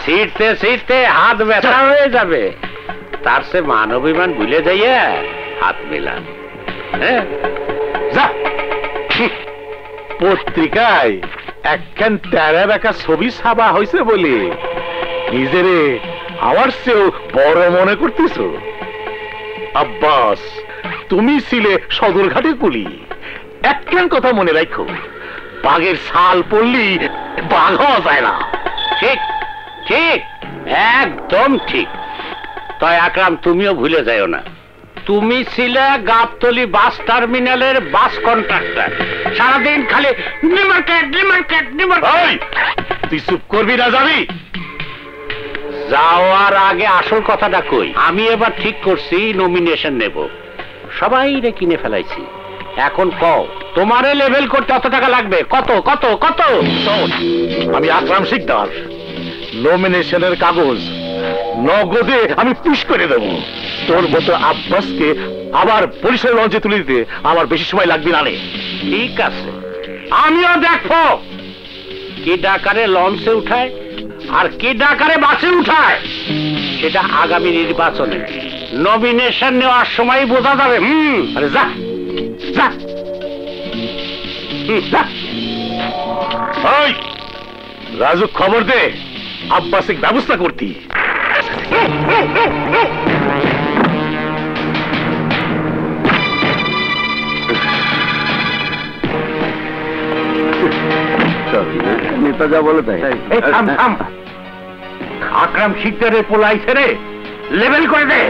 ছিটতে ছিটতে হাত ব্যথা হয়ে যাবে, তার সে মান অভিমান ভুলে যাইয়া হাত মেলান। হ্যাঁ, পত্রিকায় একখান তেরা বেকা ছবি ছাপা হয়েছে বলে নিজেরে আমার চেয়েও বড় মনে করতেছ? আব্বাস, তুমি ছিলে সদরঘাটের কুলি। একখান কথা মনে রাখো, বাঘের ছাল পড়লি বাঘ হওয়া যায় না। ঠিক ঠিক, একদম ঠিক। তাই আকরাম, তুমিও ভুলে যাও না, তুমি ছিলে গাবতলী বাস টার্মিনালের বাস কন্ট্রাক্টর। সারাদিন খালি নিমার্কেট নিমার্কেট নিমার্কেট। তুই চুপ করবি না, যাবি? যাওয়ার আগে আসল কথাটা কই। আমি এবার ঠিক করছি নমিনেশন নেব, সবাই রে কিনে ফেলাইছি। এখন কও, তোমারে লেভেল করতে কত টাকা লাগবে? কত কত কত? আমি আকরাম শিকদার, নমিনেশনের কাগজ নগদে আমি পুশ করে দেব। তোর মতো আব্বাসকে আবার পরিসর লঞ্চে তুলে দিতে আমার বেশি সময় লাগবে না। ঠিক আছে, আমিও দেখো কি ডাকারে লঞ্চে উঠায় আর কি ডাকারে বাসে উঠায়, সেটা আগামী নির্বাচনে নমিনেশন নেওয়ার সময় বোঝা যাবে। আরে যা যা যা। ওই রাজু, খবর দে আব্বাসিক ব্যবস্থা করতি। নেতা যা বলে তাই। আকরাম শিকদারের পোলাই ছেড়ে লেভেল করে দে।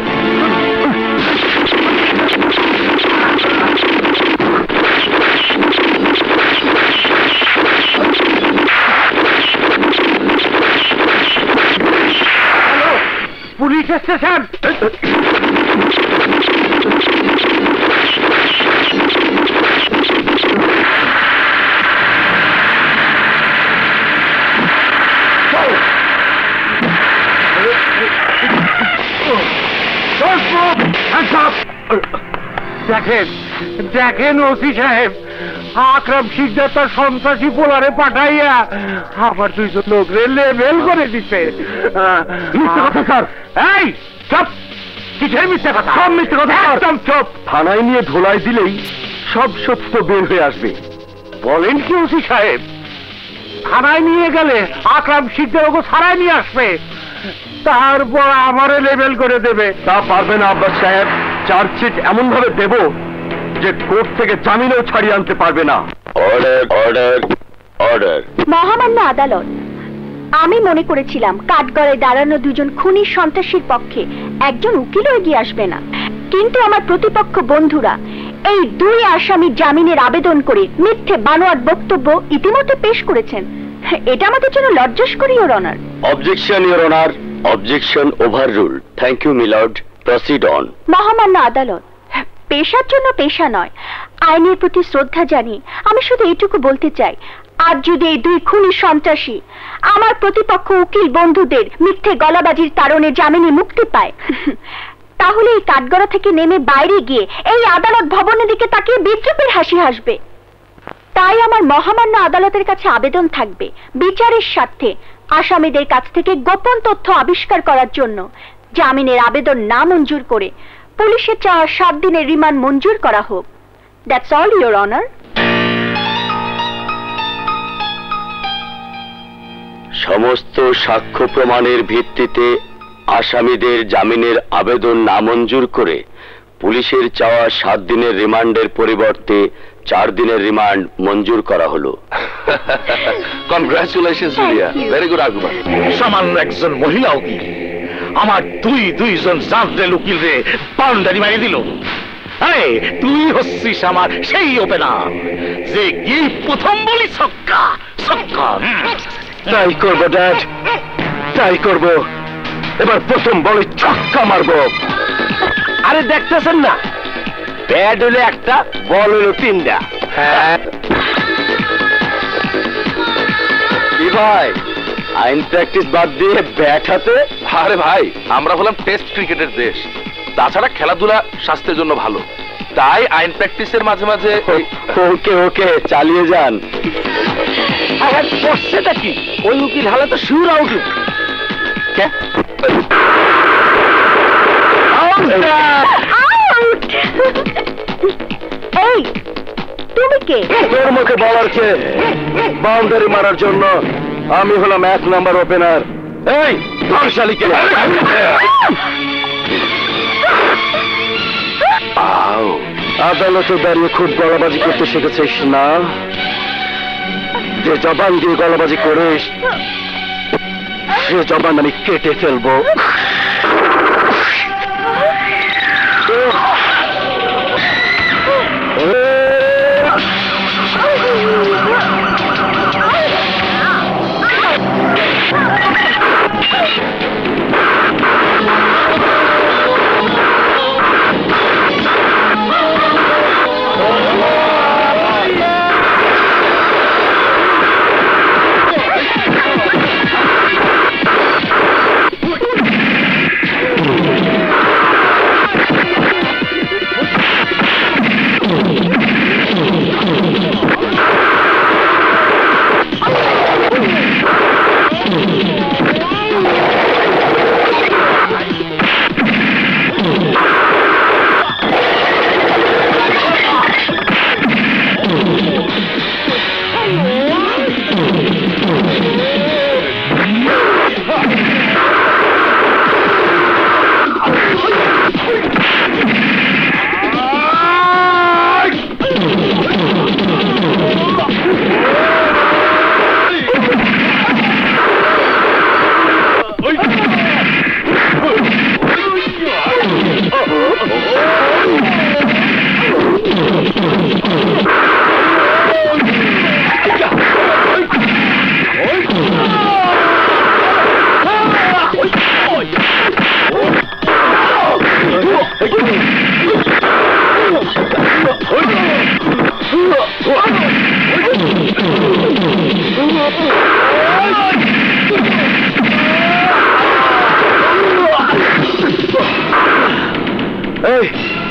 Police station. দেখেন দেখেন ওসি সাহেব, আকরাম শিকদার তার সন্ত্রাসী পোলারে পাঠাইয়া আমার দুইজন লোক লেভেল করে দিচ্ছে। মিথ্যে কথা স্যার। এই চুপ, কিসের মিথ্যে কথা? সব মিথ্যে কথা। একদম চুপ। থানায় নিয়ে ধোলাই দিলেই সব সত্য বের হয়ে আসবে। বলেন কি ওসি সাহেব? থানায় নিয়ে গেলে আকরাম শিকদার ওকে ছাড়াই নিয়ে আসবে, তারপর আমারে লেভেল করে দেবে। তা পারবে না আব্বাস সাহেব। চার্জশিট এমন ভাবে দেব যে কোর্ট থেকে জামিনেও ছাড়িয়ে আনতে পারবে না। Order order order. মহামান্য আদালত, আমি মনে করেছিলাম কাঠগড়ায় দাঁড়ানো দুজন খুনির সন্ত্রাসীর পক্ষে একজন উকিল এগিয়ে আসবে না, কিন্তু আমার প্রতিপক্ষ বন্ধুরা এই দুই আসামি জামিনের আবেদন করে মিথ্যে বানোয়াট বক্তব্য ইতিমধ্যে পেশ করেছেন। এটা আমাদের জন্য লজ্জাস্কর, your honour. Objection your honour, objection overrule. Thank you milord, proceed on. মহামান্য আদালত, পেশার জন্য পেশা নয়, আইনের প্রতি শ্রদ্ধা জানি আমি শুধু এইটুকু বলতে চাই, আজ যদি এই দুই খুনি সন্ত্রাসী আমার প্রতিপক্ষ উকিল বন্ধুদের মিথ্যে গলাবাজির কারণে জামিনে মুক্তি পায়, তাহলে এই কাঠগড়া থেকে নেমে বাইরে গিয়ে এই আদালত ভবনের দিকে তাকিয়ে বিদ্রুপের হাসি হাসবে। তাই আমার মহামান্য আদালতের কাছে আবেদন থাকবে, বিচারের স্বার্থে আসামিদের কাছ থেকে গোপন তথ্য আবিষ্কার করার জন্য জামিনের আবেদন না মঞ্জুর করে পুলিশের চাওয়া 7 দিনের রিমান্ড মঞ্জুর করা হোক। That's all, your honour. সমস্ত সাক্ষ্য প্রমাণের ভিত্তিতে আসামিদের জামিনের আবেদন নামঞ্জুর করে পুলিশের চাওয়া 7 দিনের রিমান্ডের পরিবর্তে 4 দিনের রিমান্ড মঞ্জুর করা হলো। Congratulations Julia, very good argument. সামান্য একজন মহিলা উকিল আমার দুইজন জাজের উকিল রে বাউন্ডারি মারিয়ে দিল। আরে তুই হচ্ছিস আমার সেই ওপেনার যে কি প্রথম বলি ছক্কা ছক্কা। তাই করবো ড্যাড, তাই করবো। এবার প্রথম বলে ছক্কা মারবো। আরে দেখতেছেন না, ব্যাট হলো একটা, বল হলো 3টা। হ্যাঁ কি ভাই, আইন প্র্যাকটিস বাদ দিয়ে ব্যাট হাতে? আরে ভাই, আমরা হলাম টেস্ট ক্রিকেটের দেশ, তাছাড়া খেলাধুলা স্বাস্থ্যের জন্য ভালো, তাই আইন প্র্যাকটিসের মাঝে মাঝে। ওকে ওকে, চালিয়ে যান। আরে পড়ছেটা কি? ওই উকিল হালে তো শিউর আউট। এসে এই তুমি কে? তোর মুখে বলার কে? বাউন্ডারি মারার জন্য আমি হলাম 1 নাম্বার ওপেনার। এই ধর্ষালীকে আদালতে দাঁড়িয়ে খুব গলাবাজি করতে শিখেছিস না? যে জবান দিয়ে গলাবাজি করিস সে জবান আমি কেটে ফেলবো।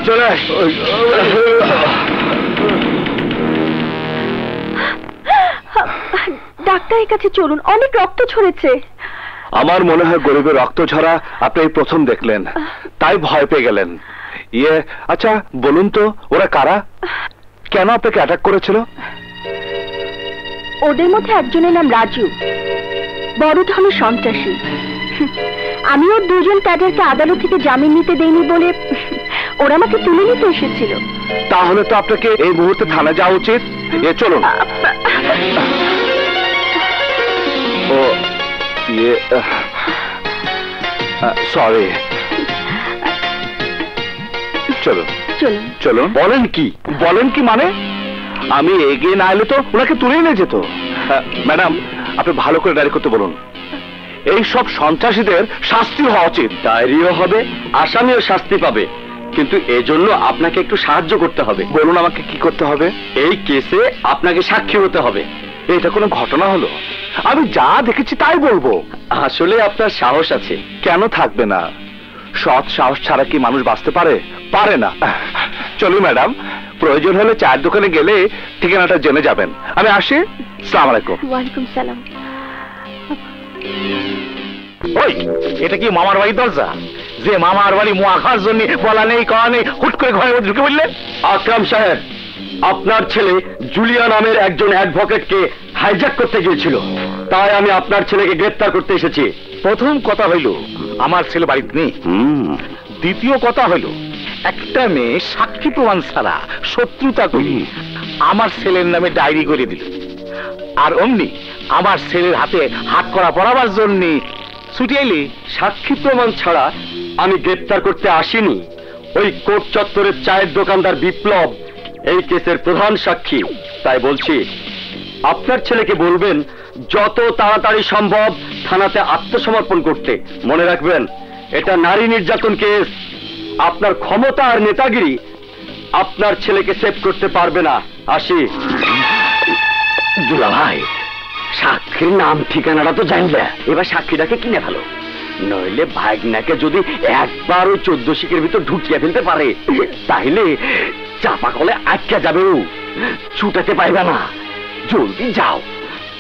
চলে ডাক্তারের কাছে চলুন, অনেক রক্ত ঝরেছে। আমার মনে হয় গরিবের রক্ত ঝরা আপনি প্রথম দেখলেন, তাই ভয় পেয়ে গেলেন। আচ্ছা বলুন তো ওরা কারা, কেন আপনাকে অ্যাটাক করেছিল? ওদের মধ্যে একজনের নাম রাজু, বড় ধরনের সন্ত্রাসী। আমি ওর 2 জন ক্যাডারকে আদালত থেকে জামিন নিতে দেইনি বলে ওরা আমাকে তুলে নিতে এসেছিল। তাহলে তো আপনাকে এই মুহূর্তে থানা যাওয়া উচিত। চলুন। সরি, চলুন চলুন চলুন। বলেন কি মানে? আমি এগিয়ে না এলে তো ওনাকে তুলে নিয়ে যেত। ম্যাডাম আপনি ভালো করে ডায়েরি করতে বলুন। এই সব সন্ত্রাসীদের শাস্তি হওয়া উচিত। ডায়েরিও হবে, আসামিও শাস্তি পাবে, কিন্তু এজন্য আপনাকে একটু সাহায্য করতে হবে। বলুন আমাকে কি করতে হবে? এই কেসে আপনাকে সাক্ষী হতে হবে। এটা কোনো ঘটনা হলো? আমি যা দেখেছি তাই বলবো। আসলে আপনার সাহস আছে। কেন থাকবে না? সৎ সাহস ছাড়া কি মানুষ বাঁচতে পারে? পারে না। চলুন ম্যাডাম, প্রয়োজন হলে চায়ের দোকানে গেলে ঠিকানাটা জেনে যাবেন। আমি আসি। আসসালামু আলাইকুম। ওয়ালাইকুম সালাম। ওই এটা কি মামার বাড়ি দরজা যে মামার বাড়ি মুয়া খাওয়ার জন্য বলা নেই কওয়া নেই হুট করে ঘরে ঢুকে বললে? আকরাম সাহেব, আপনার ছেলে জুলিয়া নামের একজন অ্যাডভোকেটকে হাইজ্যাক করতে গিয়েছিল, তাই আমি আপনার ছেলেকে গ্রেফতার করতে এসেছি। প্রথম কথা হইল আমার ছেলে বাড়িতে নেই। দ্বিতীয় কথা হইল একটা মেয়ে সাক্ষী প্রমাণ ছাড়া শত্রুতা করি আমার ছেলের নামে ডায়েরি করে দিল, আর অমনি আমার ছেলের হাতে হাত করা পড়াবার জন্য ছুটিয়াইলি। সাক্ষী প্রমাণ ছাড়া আমি গ্রেফতার করতে আসিনি। ওই কোর্ট চত্বরের চায়ের দোকানদার বিপ্লব এই কেসের প্রধান সাক্ষী। তাই বলছি আপনার ছেলেকে বলবেন যত তাড়াতাড়ি সম্ভব থানাতে আত্মসমর্পণ করতে। মনে রাখবেন এটা নারী নির্যাতন কেস। আপনার ক্ষমতা আর নেতাগিরি আপনার ছেলেকে সেভ করতে পারবে না। আসি। দুলা ভাই, সাক্ষীর নাম ঠিকানাটা তো জানবে, এবার সাক্ষীটাকে কিনে ফেলো, নইলে ভাগনাকে যদি একবার ওই 14 শিকের ভিতর ঢুকিয়ে ফেলতে পারে তাহলে চাপা কলে আটকে যাবে, ও ছুটাতে পারবে না। জলদি যাও,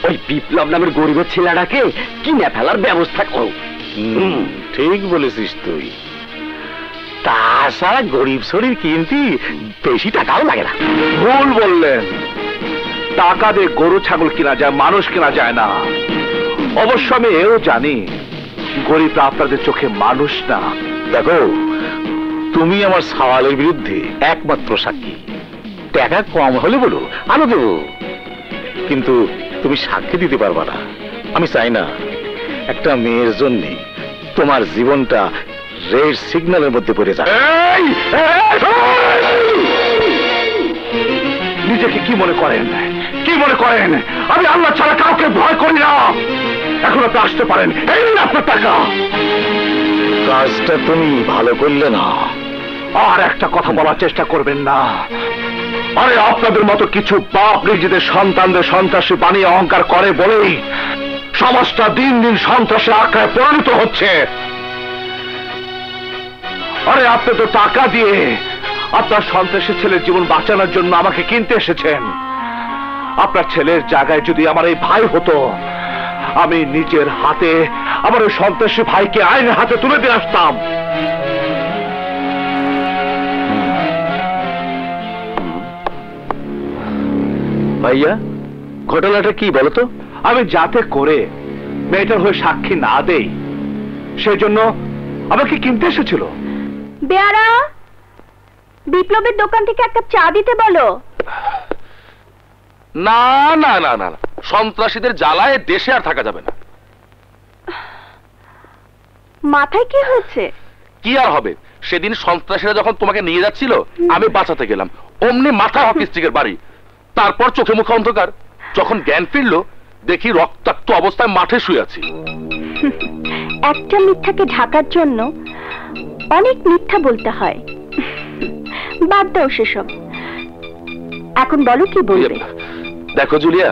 ওই বিপ্লব নামের গরিবের ছেলেটাকে কিনে ফেলার ব্যবস্থা করো। ঠিক বলেছিস তুই। তাছাড়া গরিব শরীর কিন্তু বেশি টাকাও লাগে না। ভুল বললেন, টাকা দিয়ে গরু ছাগল কেনা যায়, মানুষ কেনা যায় না। অবশ্য আমি এও জানি গরিবরা আপনাদের চোখে মানুষ না। দেখো, তুমি আমার সওয়ালের বিরুদ্ধে একমাত্র সাক্ষী। টাকা কম হলে বলো, আরো দেবো, কিন্তু তুমি সাক্ষী দিতে পারবা না। আমি চাই না একটা মেয়ের জন্য তোমার জীবনটা রেড সিগন্যালের মধ্যে পড়ে যায়। নিজেকে কি মনে করেন, কি মনে করেন আমি আল্লাহ ছাড়া কাউকে ভয় করি না? এখন আপনি আসতে পারেন, এই নিন আপনার টাকা। কাজটা তুমি ভালো করলে না। আর একটা কথা বলার চেষ্টা করবেন না। আরে আপনাদের মতো কিছু বাপ নিজেদের সন্তানদের সন্ত্রাসী বানিয়ে অহংকার করে বলেই সমাজটা দিন দিন সন্ত্রাসী আখ্যায় পরিণত হচ্ছে। আরে আপনি তো টাকা দিয়ে আপনার সন্ত্রাসী ছেলের জীবন বাঁচানোর জন্য আমাকে কিনতে এসেছেন। আপনার ছেলের জায়গায় যদি আমার এই ভাই হতো, আমি নিজের হাতে আমার ওই সন্ত্রাসী ভাইকে আইনের হাতে তুলে দিয়ে আসতাম। ভাইয়া, ঘটনাটা কি বলতো? আমি যাতে করে মেয়েটার হয়ে সাক্ষী না দেই সেজন্য আমাকে কিনতে এসেছিল। বেয়ারা, বিপ্লবের দোকান থেকে একটা চা দিতে বলো। না না না না, সন্ত্রাসীদের জ্বালায় দেশে আর থাকা যাবে না। মাথায় কি হয়েছে? কি আর হবে, সেদিন সন্ত্রাসীরা যখন তোমাকে নিয়ে যাচ্ছিল আমি বাঁচাতে গেলাম, অমনি মাথা হকি স্টিকের বাড়ি। তারপর চোখে মুখে অন্ধকার। যখন জ্ঞান ফিরল দেখি রক্তাক্ত অবস্থায় মাঠে শুয়ে আছি। একটা মিথ্যাকে ঢাকার জন্য অনেক মিথ্যা বলতে হয়। বাদ দাও সেসব, এখন বলো কি বলবে। দেখো জুলিয়া,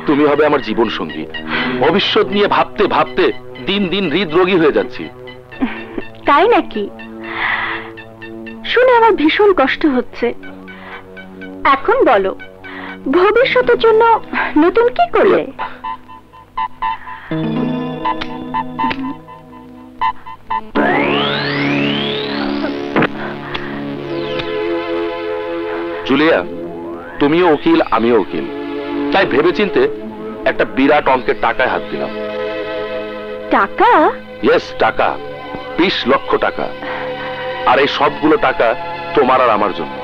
তুমি হবে আমার জীবন সঙ্গী। ভবিষ্যৎ নিয়ে ভাবতে ভাবতে দিন দিন হৃদরোগী হয়ে যাচ্ছি। তাই নাকি? শুনে আমার ভীষণ কষ্ট হচ্ছে। এখন বলো, ভবিষ্যতের জন্য নতুন কি করলে? জুলিয়া, তুমিও উকিল, আমিও উকিল, তাই ভেবেচিন্তে একটা বিরাট অঙ্কের টাকায় হাত দিলাম। টাকা? ইয়েস, টাকা, 20 লক্ষ টাকা। আর এই সবগুলো টাকা তোমার আর আমার জন্য।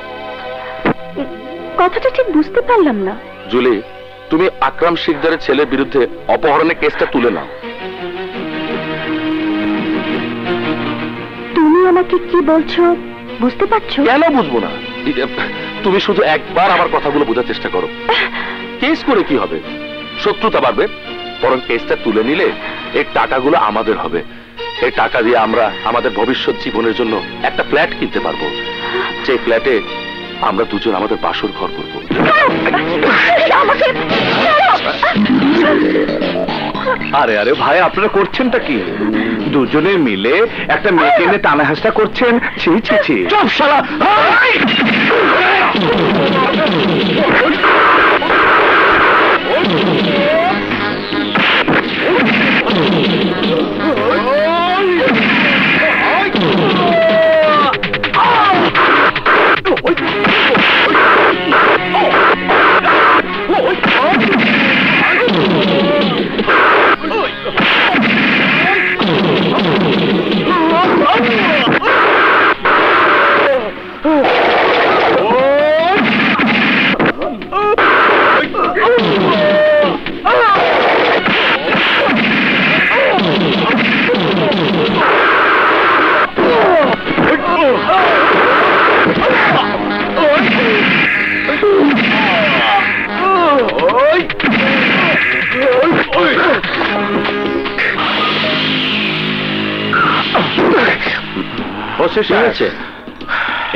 কথাটা ঠিক বুঝতে পারলাম না। জুলি, তুমি আকরাম শিকদারের ছেলের বিরুদ্ধে অপহরণের কেসটা তুলে নাও। তুমি আমাকে কি বলছো বুঝতে পারছো? কেন বুঝবো না? তুমি শুধু একবার আমার কথাগুলো বোঝার চেষ্টা করো। কেস করে কি হবে? শত্রুতা বাড়বে। বরং কেসটা তুলে নিলে এই টাকাগুলো আমাদের হবে। এই টাকা দিয়ে আমরা আমাদের ভবিষ্যৎ জীবনের জন্য একটা ফ্ল্যাট কিনতে পারবো, যে ফ্ল্যাটে আমরা দুজন আমাদের বাসর ঘর করবো। আরে আরে ভাই, আপনারা করছেনটা কি? দুজনে মিলে একটা মেয়েকে এনে টানা হাসটা করছেন। ছি ছি ছি, চুপ শালা।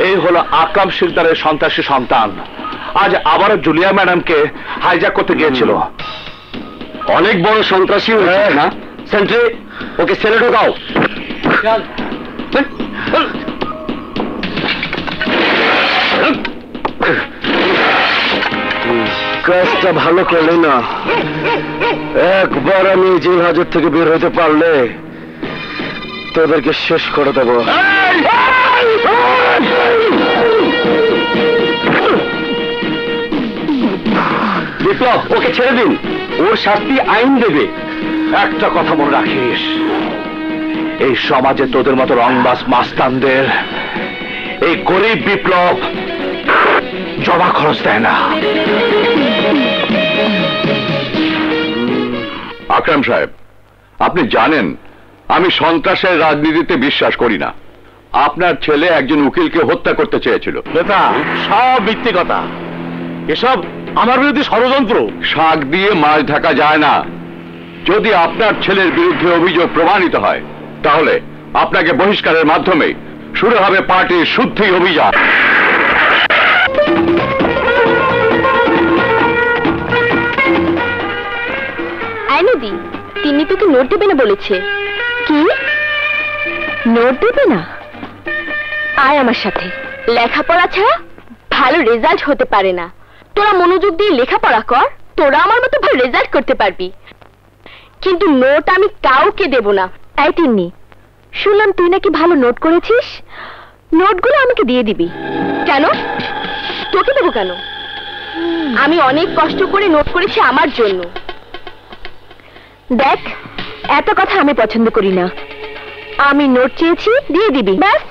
এই হলো আকরাম শিকদারের সন্ত্রাসী সন্তান। আজ আবারও জুলিয়া ম্যাডামকে হাইজ্যাক করতে গিয়েছিল। অনেক বড় সন্ত্রাসী হয়েছে না? সেন্ট্রি, ওকে ছেলে ঢোকাও। কাজটা ভালো করলে না। একবার আমি জেল হাজত থেকে বের হতে পারলে তোদেরকে শেষ করে দেব। বিপ্লব, ওকে ছেড়ে দিন, ওর শাস্তি আইন দেবে। একটা কথা মনে রাখিস, এই সমাজে তোদের মতো রংবাজ মাস্তানদের এই গরিব বিপ্লব জমা খরচ দেয় না। আকরাম সাহেব, আপনি জানেন আমি সন্ত্রাসের রাজনীতিতে বিশ্বাস করি না। আপনার ছেলে একজন উকিলকে হত্যা করতে চেয়েছিল। নেতা, সব মিথ্যে কথা, এসব আমার বিরুদ্ধে ষড়যন্ত্র। শাক দিয়ে মাছ ঢাকা যায় না। যদি আপনার ছেলের বিরুদ্ধে অভিযোগ প্রমাণিত হয় তাহলে আপনাকে বহিষ্কারের মাধ্যমে শুরু হবে পার্টির শুদ্ধি অভিযান। নদী, তিনি তোকে নোট দেবে না বলেছে। কি নোট দেবে না? আয় আমার সাথে। লেখাপড়া ছাড়া ভালো রেজাল্ট হতে পারে না। তোরা মনোযোগ দিয়ে লেখাপড়া কর, তোরা আমার মতো ভালো রেজাল্ট করতে পারবি। কিন্তু নোট আমি কাউকে দেব না। এই তিন্নি, শুনলাম তুই নাকি ভালো নোট করেছিস। নোটগুলো আমাকে দিয়ে দিবি। কেন? তোকে দেবো কেন? আমি অনেক কষ্ট করে নোট করেছি আমার জন্য। দেখ, এত কথা আমি পছন্দ করি না। আমি নোট চেয়েছি, দিয়ে দিবি, ব্যাস,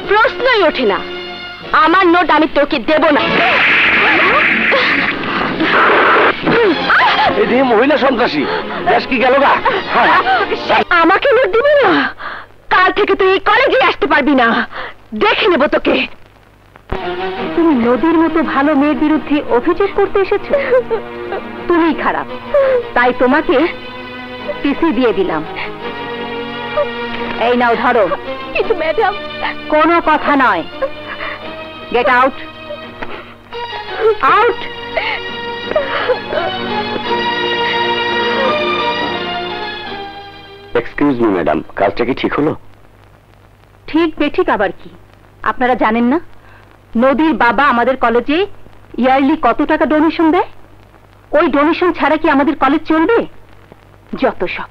প্রশ্নই ওঠে না। আমার নোট আমি তোকে দেব না। মহিলা সন্ত্রাসী দেশ কি গেল গা? আমাকে নোট দিবি না? কাল থেকে তুই এই কলেজে আসতে পারবি না। দেখে নেব তোকে। তুমি নদীর মতো ভালো মেয়ের বিরুদ্ধে অভিযোগ করতে এসেছো। তুমিই খারাপ, তাই তোমাকে টিসি দিয়ে দিলাম। এই নাও, ধরো। কিন্তু ম্যাডাম, কোনো কথা নয়। Get out, out. Excuse me madam, কাজটা কি ঠিক হলো? ঠিক বেঠিক আবার কি? আপনারা জানেন না নদীর বাবা আমাদের কলেজে ইয়ারলি কত টাকা ডোনেশন দেয়? ওই ডোনেশন ছাড়া কি আমাদের কলেজ চলবে? যত সব।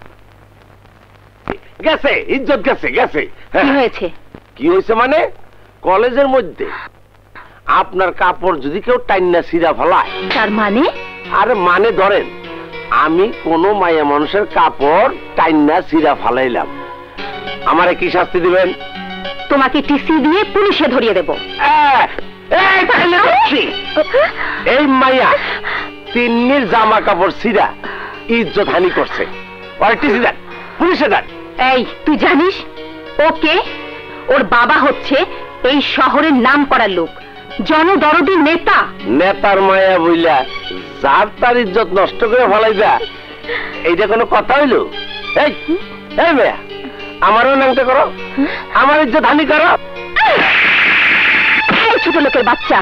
গেছে, ইজ্জত গেছে, গেছে। কি হয়েছে? কি হয়েছে মানে? কলেজের মধ্যে আপনার কাপড় যদি কেউ টাইনা সিরা ফেলায়। তার মানে? আরে মানে ধরেন আমি কোন মায়া মানুষের কাপড় টাইনা সিরা ফালাইলাম, আমারে কি শাস্তি দিবেন? তোমাকে টিসি দিয়ে পুলিশে ধরিয়ে দেব। এই মাইয়া তিন্নির জামা কাপড় সিরা ইজ্জত হানি করছে, টিসি দেন, পুলিশে দেন। এই, তুই জানিস ওকে? ওর বাবা হচ্ছে এই শহরের নাম করা লোক, জনদরদি নেতা। নেতার মায়া বইলা যার তার ইজ্জত নষ্ট করে ফেলাইবা, এইটা কোনো কথা হইল? এই মেয়া, আমারও নামতে করো, আমার ইজ্জত হানি করো। ছোট লোকের বাচ্চা,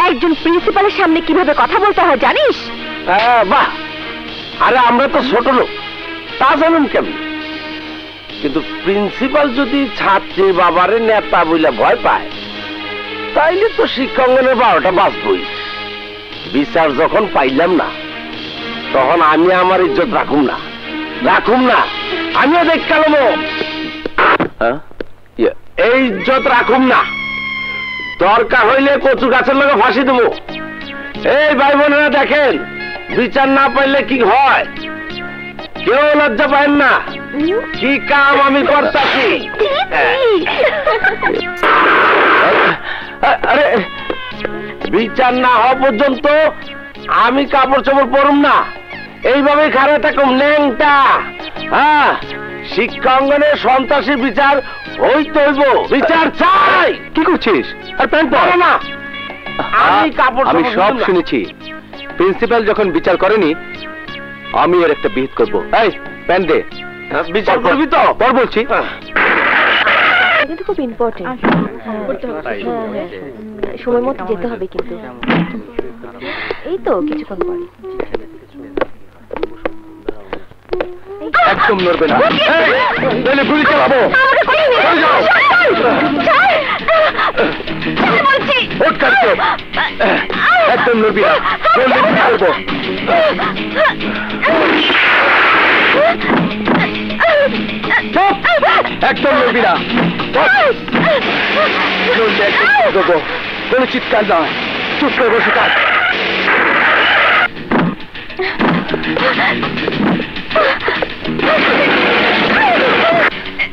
একজন প্রিন্সিপালের সামনে কিভাবে কথা বলতে হয় জানিস? বাহ, আরে আমরা তো ছোট লোক, তা জানেন কেমন? কিন্তু প্রিন্সিপাল যদি ছাত্রী বাবারে নেতা বইলা ভয় পায়, তাইলে তো শিক্ষাঙ্গনের 12টা বাজবই। বিচার যখন পাইলাম না, তখন আমি আমার ইজ্জত রাখুম না, আমিও দেখলাম এই ইজ্জত রাখুম না। দরকার হইলে কচু গাছের লগে ফাঁসি দেবো। এই ভাই বোনেরা দেখেন, বিচার না পাইলে কি হয়, কেউ লজ্জা পায় না। কি কাম আমি করতেছি? আরে বিচার না হওয়া পর্যন্ত আমি কাপড় চোপড় পরুম না, এইভাবে খারাপ থাকুম ন্যাংটা। হ্যাঁ, শিক্ষা অঙ্গনে সন্ত্রাসী বিচার হইতে হইব, বিচার চাই। কি করছিস? আর প্যান্ট পর না, আমি কাপড় আমি সব শুনেছি। প্রিন্সিপাল যখন বিচার করেনি, আমি এর একটা বিহিত করবো। এই প্যান্ট দে। বিচার করবি তো? পর বলছি। এটা খুব ইম্পর্টেন্ট, সময় মতো যেতে হবে। কিন্তু এই তো কিছুক্ষণ পরে। একদম নড়বে না, নইলে গুলি চালাবো। ওঠ কাটছে, একদম নড়বি না, নড়লে গুলি করবো। একদম নড়বি না, নড়লে একদম দেবো। কোনো চিৎকার নয়, চুপ করে বসে থাক।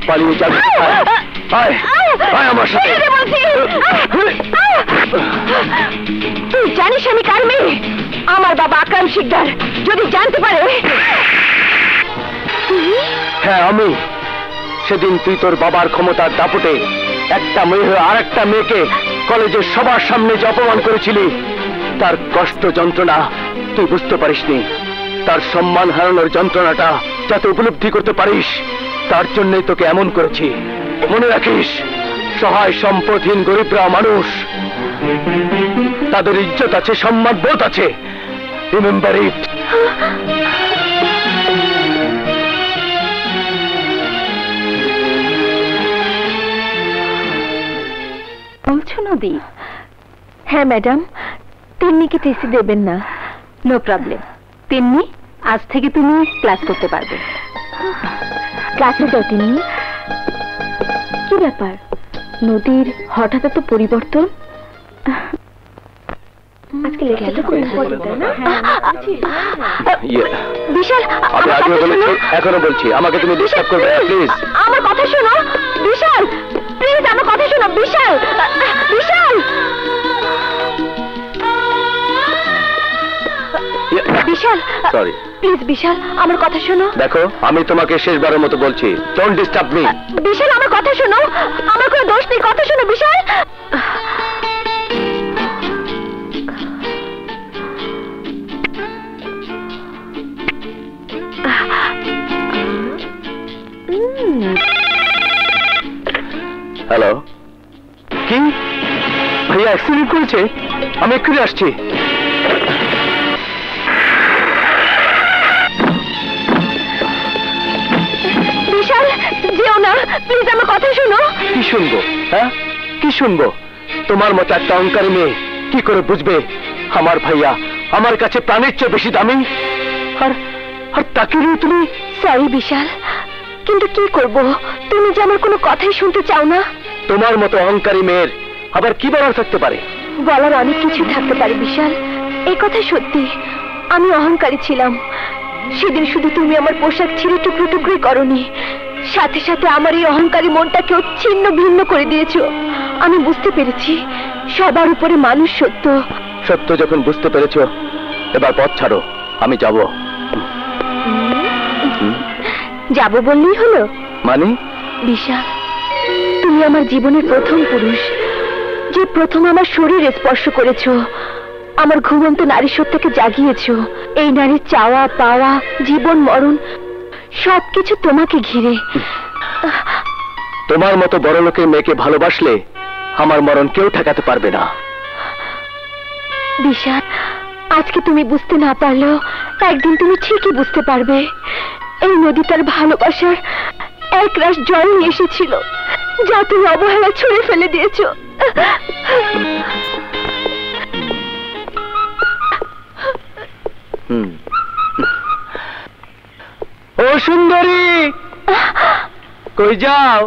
পালিয়ে যাবে, আয় আয় আমার সাথে। তুই জানিস আমি কার মেয়ে? আমার বাবা আকরাম শিকদার যদি জানতে পারে। হ্যাঁ আমি। সেদিন তুই তোর বাবার ক্ষমতার দাপটে একটা মেয়ে হয়ে আর একটা মেয়েকে কলেজের সবার সামনে যে অপমান করেছিলি, তার কষ্ট যন্ত্রণা তুই বুঝতে পারিসনি। তার সম্মান হারানোর যন্ত্রণাটা যাতে উপলব্ধি করতে পারিস, তার জন্যই তোকে এমন করেছি। মনে রাখিস, সহায় সম্পদহীন গরিবরা মানুষ, তাদের ইজ্জত আছে, সম্মান বোধ আছে। Remember it. বলছো নদী? হ্যাঁ ম্যাডাম, তিন্নিকে টিসি দেবেন না। No problem. তিন্নি, আজ থেকে তুমি ক্লাস করতে পারবে। ক্লাসে যাও তিন্নি। কি ব্যাপার, নদীর হঠাৎ এত পরিবর্তন? আজকে লেখাটা খুব ইম্পর্টেন্ট, তাই না? বিশাল, এখনো বলছি, আমাকে তুমি ডিস্টার্ব করবে না প্লিজ। আমার কথা শোনো বিশাল, প্লিজ আমার কথা শোনো বিশাল। বিশাল, বিশাল সরি প্লিজ বিশাল আমার কথা শোনো। দেখো, আমি তোমাকে শেষবারের মতো বলছি, ডোন্ট ডিস্টার্ব মি। বিশাল আমার কথা শোনো, আমার কোনো দোষ নেই, কথা শোনো বিশাল। হ্যালো, কি ভাইয়া অ্যাক্সিডেন্ট করেছে? আমি এক্ষুনি আসছি। বিশাল যেও না প্লিজ, আমার কথা শোনো। কি শুনবো? হ্যাঁ কি শুনবো? তোমার মতো একটা অহংকারী মেয়ে কি করে বুঝবে আমার ভাইয়া আমার কাছে প্রাণের চেয়ে বেশি দামি? আর আর তাকে নিয়ে তুমি? সরি বিশাল, কিন্তু কি করব, তুমি যে আমার কোনো কথাই শুনতে চাও না। তোমার মতো অহংকারী মেয়ের আবার কি বলার থাকতে পারে? বলার অনেক কিছু থাকতে পারে বিশাল, এই কথা সত্যি। আমি অহংকারী ছিলাম। সেদিন শুধু তুমি আমার পোশাক ছিঁড়ে টুকরো টুকরো করনি, সাথে সাথে আমার এই অহংকারী মনটাকেও ছিন্ন ভিন্ন করে দিয়েছো। আমি বুঝতে পেরেছি সবার উপরে মানুষ সত্য। সত্য যখন বুঝতে পেরেছো, এবার পথ ছাড়ো, আমি যাব। যাব বললেই হলো? মানে? বিশাল, তুমি আমার জীবনের প্রথম পুরুষ, যে প্রথম আমার শরীর স্পর্শ করেছো, আমার ঘুমন্ত নারী সত্তাকে জাগিয়েছো। এই নারীর চাওয়া পাওয়া, জীবন মরণ সবকিছু তোমাকে ঘিরে। তোমার মতো বড় লোকের মেয়েকে ভালোবাসলে আমার মরণ কেউ ঠেকাতে পারবে না। বিশাল, আজকে তুমি বুঝতে না পারলেও একদিন তুমি ঠিকই বুঝতে পারবে। এই নদী তার ভালোবাসার এক রাশ জল নিয়ে এসেছিল, যা তুমি অবহেলা ছুঁড়ে ফেলে দিয়েছো। ও সুন্দরী, কই যাও?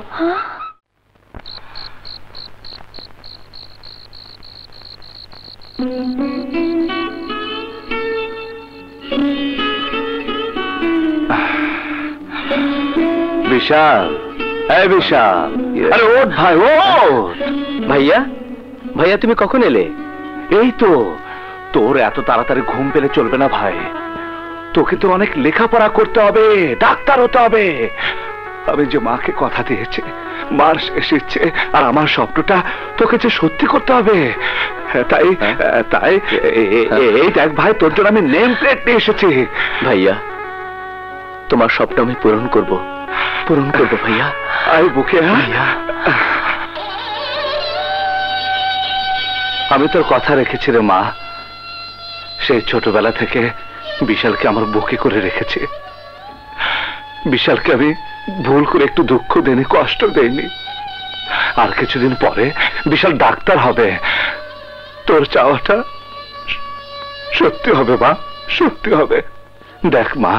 বিশাল, এই বিশাল, আরে ওঠ ভাই, ওঠ। ভাইয়া, ভাইয়া তুমি কখন এলে? এই তো, তোর এত তাড়াতাড়ি ঘুম পেলে চলবে না ভাই, তোকে তো অনেক লেখাপড়া করতে হবে, ডাক্তার হতে হবে। আমি যে মাকে কথা দিয়েছি, মার শেষ ইচ্ছে আর আমার স্বপ্নটা তোকে যে সত্যি করতে হবে। তাই তাই এই দেখ ভাই, তোর জন্য আমি নেম প্লেট নিয়ে এসেছি। ভাইয়া, তোমার স্বপ্ন আমি পূরণ করব, পূরণ করবো ভাইয়া। আয় বুকে। ভাইয়া, আমি তোর কথা রেখেছি রে মা। সেই ছোটবেলা থেকে বিশালকে আমার বুকে করে রেখেছি। বিশালকে আমি ভুল করে একটু দুঃখ দেয়নি, কষ্ট দেয়নি। আর কিছুদিন পরে বিশাল ডাক্তার হবে। তোর চাওয়াটা সত্যি হবে মা, সত্যি হবে। দেখ মা,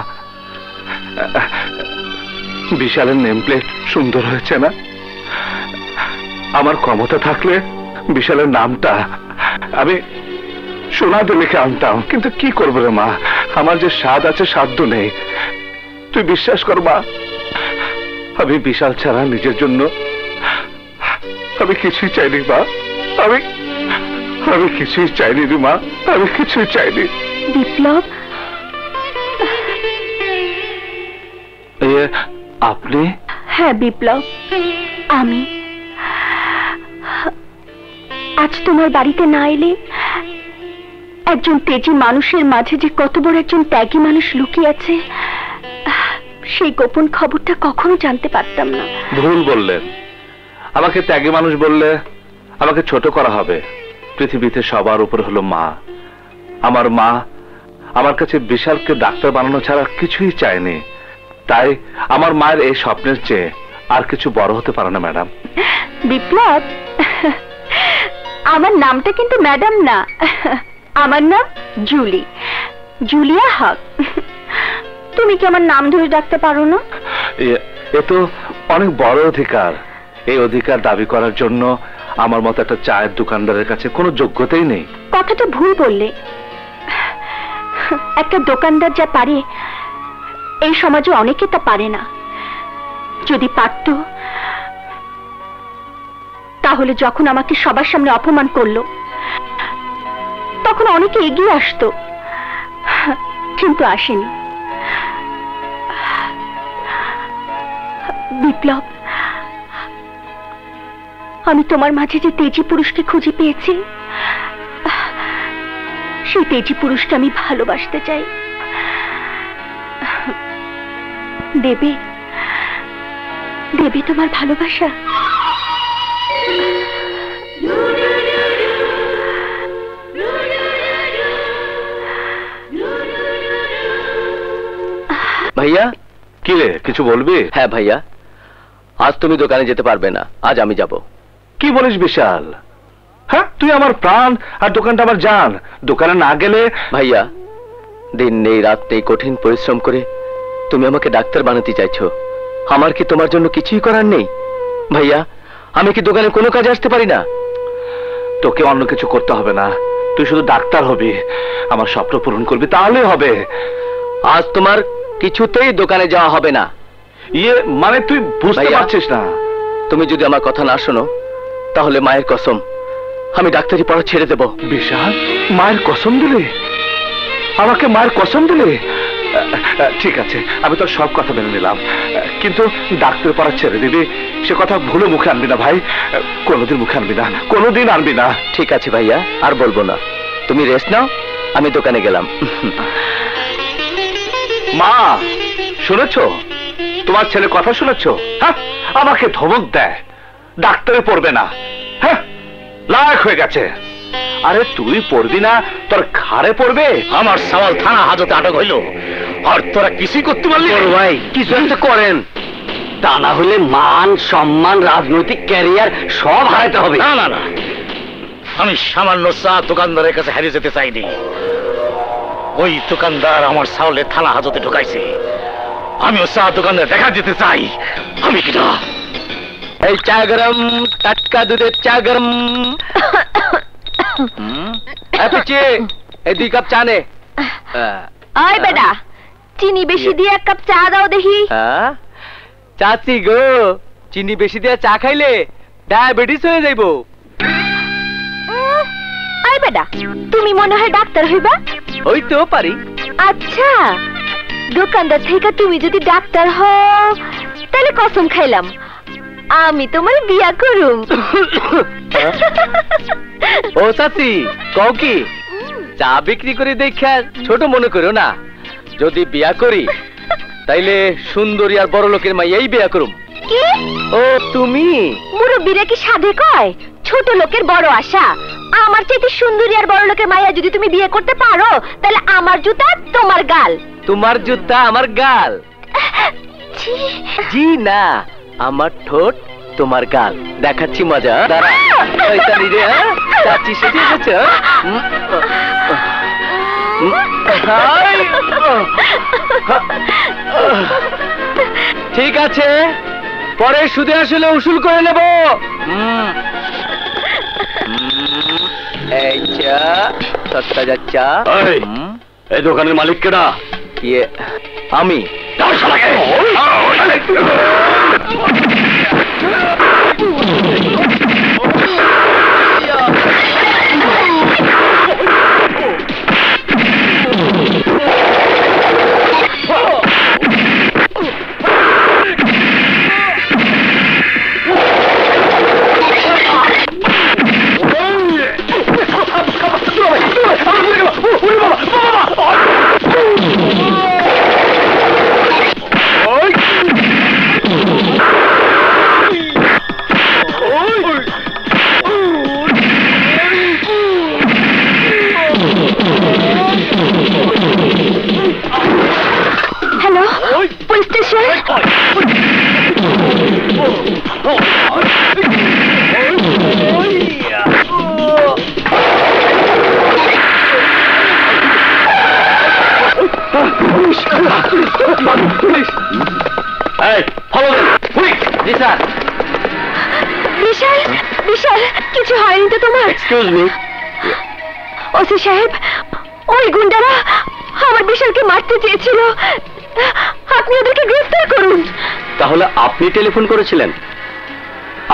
বিশালের নেম প্লেট সুন্দর হয়েছে না? আমার ক্ষমতা থাকলে বিশালের নামটা আমি সোনাতে লিখে আনতাম, কিন্তু কি করবো রে মা, আমার যে স্বাদ আছে সাধ্য নেই। তুই বিশ্বাস কর মা, আমি বিশাল ছাড়া নিজের জন্য আমি কিছুই চাইনি মা। আমি কিছুই চাইনি রে মা, আমি কিছুই চাইনি। বিপ্লব, আপনি? হ্যাঁ বিপ্লব, আমি আজ তোমার বাড়িতে না এলে একজন তেজি মানুষের মাঝে যে কত বড় একজন ত্যাগী মানুষ লুকিয়ে আছে, সেই গোপন খবরটা কখনো জানতে পারতাম না। ভুল বললেন। আমাকে ত্যাগী মানুষ বললে আমাকে ছোট করা হবে। পৃথিবীতে সবার উপর হলো মা। আমার মা আমার কাছে বিশালকে ডাক্তার বানানো ছাড়া কিছুই চায়নি। তাই আমার মায়ের এই স্বপ্নের চেয়ে আর কিছু বড় হতে পারে না ম্যাডাম। বিপ্লব, আমার নামটা কিন্তু ম্যাডাম না, আমার নাম জুলি, জুলিয়া হক। তুমি কি আমার নাম ধরে ডাকতে পারো না? এ তো অনেক বড় অধিকার। এই অধিকার দাবি করার জন্য আমার মতো একটা চায়ের দোকানদারের কাছে কোনো যোগ্যতাই নেই। কথাটা ভুল বললে। একটা দোকানদার যা পারে এই সমাজে অনেকে তা পারে না। যদি পারত তাহলে যখন আমাকে সবার সামনে অপমান করলো তখন অনেকে এগিয়ে আসতো, কিন্তু আসেনি। বিপ্লব, আমি তোমার মাঝে যে তেজি পুরুষকে খুঁজে পেয়েছি, সেই তেজি পুরুষকে আমি ভালোবাসতে চাই। দেবে, দেবে তোমার ভালোবাসা? ভাইয়া, কি রে, কিছু বলবি? হ্যাঁ ভাইয়া, আজ তুমি দোকানে যেতে পারবে না, আজ আমি যাব। কি বলিস বিশাল? হ্যাঁ, তুই আমার প্রাণ আর দোকানটা আমার জান। দোকানে না গেলে? ভাইয়া, দিন নেই রাত নেই কঠিন পরিশ্রম করে তুমি আমাকে ডাক্তার বানাতে চাইছো। আমার কি তোমার জন্য কিছুই করার নেই? ভাইয়া, আমি কি দোকানে কোনো কাজে আসতে পারি না? তোকে অন্য কিছু করতে হবে না, তুই শুধু ডাক্তার হবি, আমার স্বপ্ন পূরণ করবি, তাহলেই হবে। আজ তোমার কিছুতেই দোকানে যাওয়া হবে না। ইয়ে মানে তুই বুঝতে ভাইয়া, পারছিস না। তুমি যদি আমার কথা না শোনো তাহলে মায়ের কসম আমি ডাক্তারি পড়া ছেড়ে দেব। বিশাল, মায়ের কসম দিলে? আমাকে মায়ের কসম দিলে? ঠিক আছে, আমি তোর সব কথা মেনে নিলাম, কিন্তু ডাক্তার পড়া ছেড়ে দিবি সে কথা ভুলে মুখে আনবি না ভাই। কোনোদিন মুখে আনবি না, কোনোদিন আনবি না। ঠিক আছে ভাইয়া, আর বলবো না। তুমি রেস্ট নাও, আমি দোকানে গেলাম। মা, শুনেছ? তোমার ছেলে কথা শুনেছ? হ্যাঁ, আমাকে ধমক দেয়, ডাক্তারে পড়বে না। হ্যাঁ, লায়ক হয়ে গেছে। আরে তুই পড়বি না, তোর ঘাড়ে পড়বে। আমার সওয়াল থানা হাজতে আটক হইল, আর তোরা কিছুই করতে পারলি? ভাই, কিছু একটা করেন, তা না হলে মান সম্মান রাজনৈতিক ক্যারিয়ার সব হারাতে হবে। না না না, আমি সামান্য চা দোকানদারের কাছে হারিয়ে যেতে চাইনি। ওই দোকানদার আমার সাওলে থানা হাজতে ঢুকাইছে, আমিও চা দোকানদার দেখা যেতে চাই। আমি কিনা এই চা গরম, টাটকা দুধের চা গরম। এই 2 কাপ চা নে। আয় বেটা, চিনি বেশি দিয়ে 1 কাপ চা দাও দেখি। চাচি গো, চিনি বেশি দিয়ে চা খাইলে ডায়াবেটিস হয়ে যাইবো। আয় বেটা, তুমি মনে হয় ডাক্তার হইবা? হইতো পারি। আচ্ছা, দোকানদার থেকে তুমি যদি ডাক্তার হও তাহলে কসম খাইলাম আমি তোমার বিয়া করুম। ও চাচি, কও কি? চা বিক্রি করে দেখা ছোট মনে করো না। যদি বিয়া করি তাইলে সুন্দরী আর বড় লোকের মাইয়াই বিয়া করুম। কি? ও তুমি? মুরব্বীরা কি সাধে কয় ছোট লোকের বড় আশা? আমার চাইতে সুন্দরী আর বড় লোকের মাইয়া যদি তুমি বিয়ে করতে পারো তাহলে আমার জুতা তোমার গাল। তোমার জুতা আমার গাল? জি না, আমার ঠোঁট তোমার গাল, দেখাচ্ছি মজা। দাঁড়া, শয়তানি রে, চাচি সেটি এসেছ। ঠিক আছে, পরে সুদে আসলে উসুল করে নেব। এই চা, সস্তা যাচ্ছা। এই দোকানের মালিক কেডা? ইয়ে আমি। Hello, police station. জি স্যার। বিশাল, বিশাল, কিছু হয়নি তো তোমার? Excuse me. ওসি সাহেব, ওই গুন্ডারা আমার বিশালকে মারতে চেয়েছিল, আপনি ওদেরকে গ্রেফতার করুন। তাহলে আপনি টেলিফোন করেছিলেন?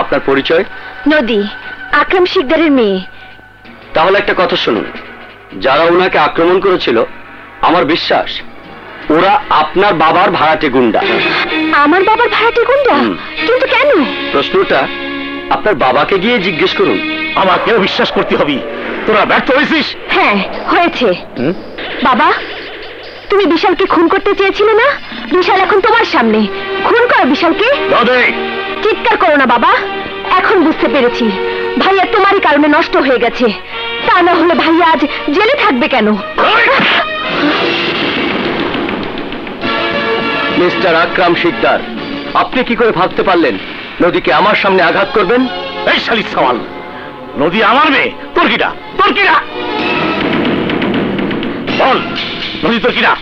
আপনার পরিচয়? নদী, আকরাম শিকদারের মেয়ে। তাহলে একটা কথা শুনুন, যারা ওনাকে আক্রমণ করেছিল আমার বিশ্বাস ওরা আপনার বাবার ভাড়াটে গুন্ডা। আমার বাবার ভাড়াটে গুন্ডা? কিন্তু কেন? প্রশ্নটা আপনার বাবাকে গিয়ে জিজ্ঞেস করুন। আমাকেও বিশ্বাস করতে হবে, তোরা ব্যর্থ হয়েছিস। হ্যাঁ, হয়েছে। বাবা, তুমি বিশালকে খুন করতে চেয়েছিলে না? বিশাল এখন তোমার সামনে, খুন করো বিশালকে। চিৎকার করো না বাবা, এখন বুঝতে পেরেছি ভাইয়া তোমারই কারণে নষ্ট হয়ে গেছে, তা না হলে ভাইয়া আজ জেলে থাকবে কেন? মিস্টার আকরাম শিকদার, আপনি কি করে ভাবতে পারলেন নদীকে আমার সামনে আঘাত করবেন? এই শালিক সওয়াল, নদী আমার মেয়ে, তোর কিটা? তোর কিটা? বল, নদী তোর কিটা?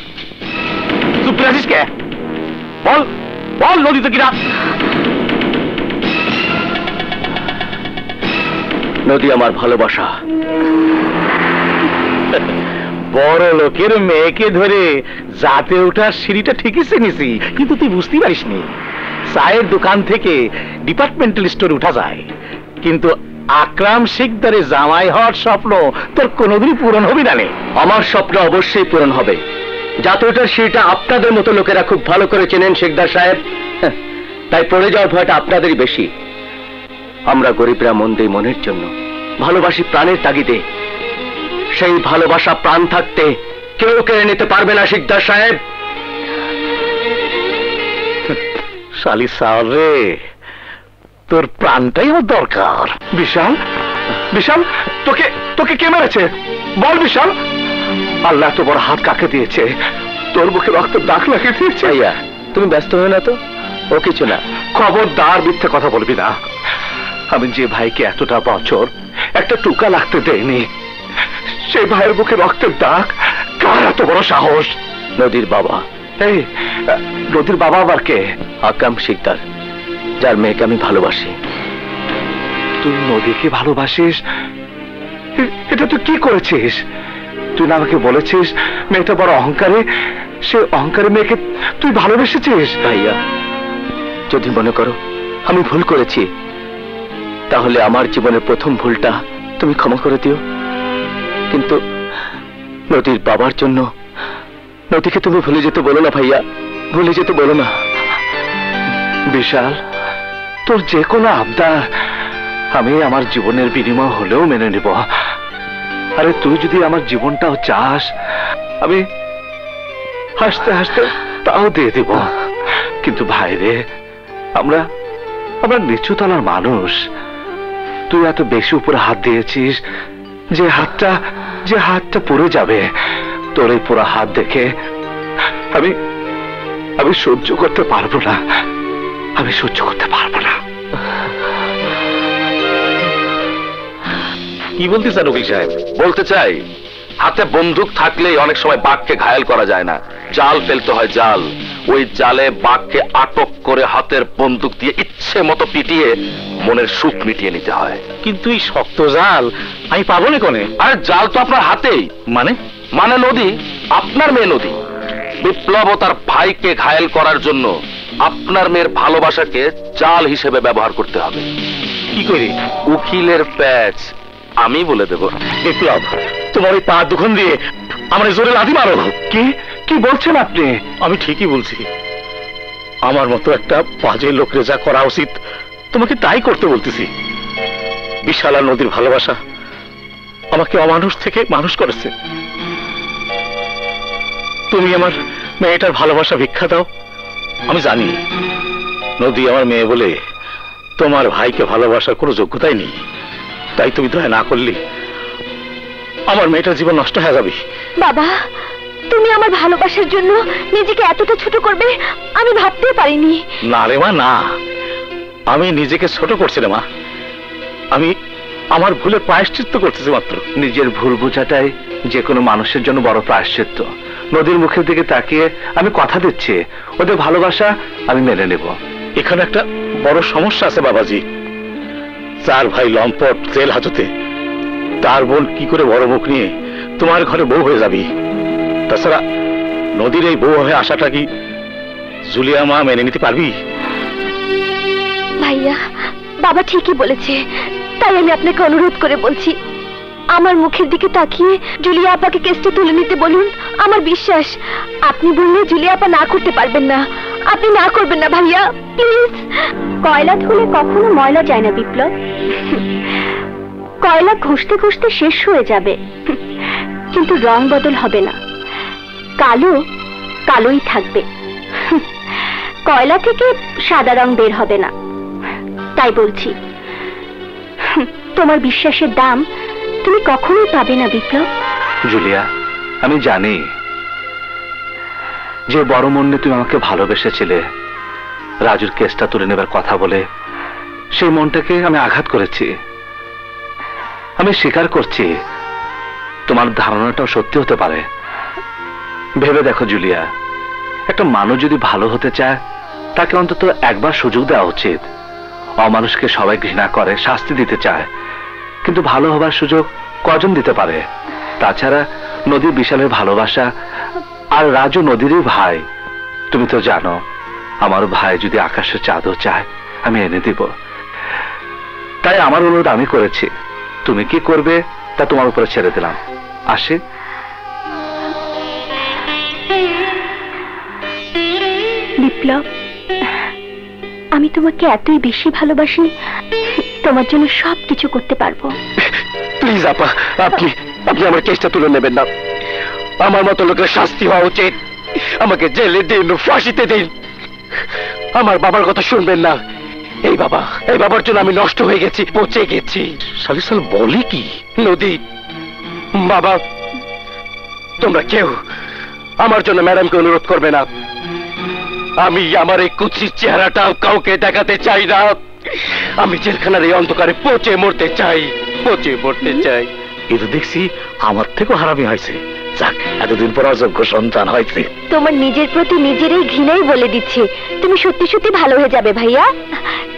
চুপ করে আছিস কে? বল, বল, নদী তোর কিটা? নদী আমার ভালোবাসা। বড় লোকের মেয়েকে ধরে যাতে ওঠার সিঁড়িটা ঠিকই চিনিছি, কিন্তু তুই বুঝতে পারিসনি চায়ের দোকান থেকে ডিপার্টমেন্টাল স্টোরে উঠা যায়, কিন্তু আকরাম শিকদারের জামাই হওয়ার স্বপ্ন তোর কোনোদিনই পূরণ হবে না। আমার স্বপ্ন অবশ্যই পূরণ হবে। যাতে ওঠার সিঁড়িটা আপনাদের মতো লোকেরা খুব ভালো করে চেনেন শিকদার সাহেব, তাই পড়ে যাওয়ার ভয়টা আপনাদেরই বেশি। আমরা গরিবরা মন দেই মনের জন্য, ভালোবাসি প্রাণের তাগিদে। সেই ভালোবাসা প্রাণ থাকতে কেউ কেড়ে নিতে পারবে না শিকদার সাহেব। শালি সাল রে, তোর প্রাণটাই আমার দরকার। বিশাল, বিশাল, তোকে তোকে কে মেরেছে বল বিশাল? আল্লাহ তো বড় হাত কাকে দিয়েছে, তোর বুকে রক্ত দাগ লাগিয়ে দিয়েছে। ভাইয়া তুমি ব্যস্ত হয়ে না তো, ও কিছু না। খবরদার মিথ্যে কথা বলবি না। আমি যে ভাইকে এতটা বছর একটা টুকা লাগতে দেয়নি, সেই ভাইয়ের বুকে রক্তের দাগ, কার এত বড় সাহস? নদীর বাবা। এই নদীর বাবা আবার কে? আকরাম শিকদার, যার মেয়েকে আমি ভালোবাসি। তুই নদীকে ভালোবাসিস? এটা তুই কি করেছিস? তুই না আমাকে বলেছিস মেয়েটা বড় অহংকারী, সে অহংকারী মেয়েকে তুই ভালোবেসেছিস? ভাইয়া যদি মনে করো আমি ভুল করেছি, তাহলে আমার জীবনের প্রথম ভুলটা তুমি ক্ষমা করে দিও। কিন্তু নদীর বাবার জন্য নদীকে তুমি ভুলে যেতে বলো না ভাইয়া, ভুলে যেতে বলো না। বিশাল, তোর যে কোনো আবদার আমি আমার জীবনের বিনিময় হলেও মেনে নেব। আরে তুই যদি আমার জীবনটাও চাস, আমি হাসতে হাসতে তাও দিয়ে দেব। কিন্তু ভাইরে, আমরা আমরা নিচু তলার মানুষ। তুই এত বেশি উপরে হাত দিয়েছিস যে হাতটা পড়ে যাবে। তোর এই পুরো হাত দেখে আমি আমি সহ্য করতে পারবো না, আমি সহ্য করতে পারবো না। কি বলতে চান উকিল সাহেব? বলতে চাই, হাতে বন্দুক থাকলেই অনেক সময় বাঘকে ঘায়েল করা যায় না, জাল ফেলতে হয় জাল। ওই জালে বাঘকে আটক করে হাতের বন্দুক দিয়ে ইচ্ছে মতো পিটিয়ে মনের সুখ মিটিয়ে নিতে হয়। কিন্তু এই শক্ত জাল আমি পাবো না কোনে? আরে জাল তো আপনার হাতেই। মানে? মানে নদী, আপনার মেয়ে নদী। বিপ্লব ও তার ভাইকে ঘায়েল করার জন্য আপনার মেয়ের ভালোবাসাকে জাল হিসেবে ব্যবহার করতে হবে। কি করি? উকিলের প্যাচ আমি বলে দেব। বিপ্লব, তোমার ওই পা দুখন দিয়ে আমার জোরে লাথি মারো। কি কি বলছেন আপনি? আমি ঠিকই বলছি। আমার মতো একটা বাজে লোকের যা করা উচিত তোমাকে তাই করতে বলতেছি। বিশাল আর নদীর ভালোবাসা আমাকে অমানুষ থেকে মানুষ করেছে। তুমি আমার মেয়েটার ভালোবাসা ভিক্ষা দাও। আমি জানি নদী আমার মেয়ে বলে তোমার ভাইকে ভালোবাসার কোনো যোগ্যতাই নেই, তাই তুমি দয়া না করলে আমার মেয়েটার জীবন নষ্ট হয়ে যাবে। বাবা, তুমি আমার ভালোবাসার জন্য নিজেকে এতটা ছোট করবে আমি ভাবতে পারিনি। না রে মা, না, আমি নিজেকে ছোট করছি রে মা। আমি আমার ভুলের প্রায়শ্চিত্ত করতেছি মাত্র। নিজের ভুল বোঝাটাই যে কোনো মানুষের জন্য বড় প্রায়শ্চিত্ত। নদীর মুখের দিকে তাকিয়ে আমি কথা দিচ্ছি, ওদের ভালোবাসা আমি মেনে নেব। এখানে একটা বড় সমস্যা আছে বাবাজি। চার ভাই লম্পট জেল হাজতে, তার বোন কি করে বড় মুখ নিয়ে তোমার ঘরে বউ হয়ে যাবি? তাছাড়া নদীর এই বউ হয়ে আসাটা কি জুলিয়া মা মেনে নিতে পারবি? ভাইয়া, বাবা ঠিকই বলেছে, তাই আমি আপনাকে অনুরোধ করে বলছি, আমার মুখের দিকে তাকিয়ে জুলিয়া আপাকে কেসটা তুলে নিতে বলুন। আমার বিশ্বাস আপনি বললে জুলিয়া আপা না করতে পারবেন না। আপনি না করবেন না ভাইয়া, প্লিজ। কয়লা ধুলে কখনো ময়লা যায় না বিপ্লব। কয়লা ঘষতে ঘষতে শেষ হয়ে যাবে, কিন্তু রং বদল হবে না। কালো কালোই থাকবে। কয়লা থেকে সাদা রং বের হবে না। তাই বলছি, তোমার বিশ্বাসের দাম তুমি কখনোই পাবে না বিপ্লব। জুলিয়া, আমি জানি যে বড় মন নিয়ে তুমি আমাকে ভালোবেসেছিলে। রাজুর কেসটা তুলে নেবার কথা বলে সেই মনটাকে আমি আঘাত করেছি। আমি স্বীকার করছি তোমার ধারণাটাও সত্যি হতে পারে। ভেবে দেখো জুলিয়া, একটা মানুষ যদি ভালো হতে চায় তাকে অন্তত একবার সুযোগ দেওয়া উচিত। অমানুষকে সবাই ঘৃণা করে, শাস্তি দিতে চায়, কিন্তু ভালো হবার সুযোগ কজন দিতে পারে? তাছাড়া নদী বিশালের ভালোবাসা, আর রাজু নদীরই ভাই। তুমি তো জানো আমার ভাই যদি আকাশের চাঁদও চায় আমি এনে দিব। তাই আমার অনুরোধ আমি করেছি, তুমি কি করবে তা তোমার উপরে ছেড়ে দিলাম। আসি। বিপ্লব, আমি তোমাকে এতই বেশি ভালোবাসি, তোমার জন্য সবকিছু করতে পারবো। প্লিজ আপা, আপনি আপনি আমার কেসটা তুলে নেবেন না। আমার মতো লোকের শাস্তি হওয়া উচিত। আমাকে জেলে দিন, ফাঁসিতে দিন। আমার বাবার কথা শুনবেন না। এই বাবার জন্য আমি নষ্ট হয়ে গেছি, পচে গেছি। সালিসাল বলে কি? নদী, বাবা, তোমরা কেউ আমার জন্য ম্যাডামকে অনুরোধ করবে না। আমি আমার এই কুচির চেহারাটাও কাউকে দেখাতে চাই না। আমি জেলখানার এই অন্ধকারে পচে মরতে চাই, পচে মরতে চাই। কিন্তু দেখছি আমার থেকেও হারামি হয়েছে। যাক, এতদিন পর অযোগ্য সন্তান হয়েছে। তোমার নিজের প্রতি নিজেরই ঘৃণাই বলে দিচ্ছে তুমি সত্যি সত্যি ভালো হয়ে যাবে ভাইয়া।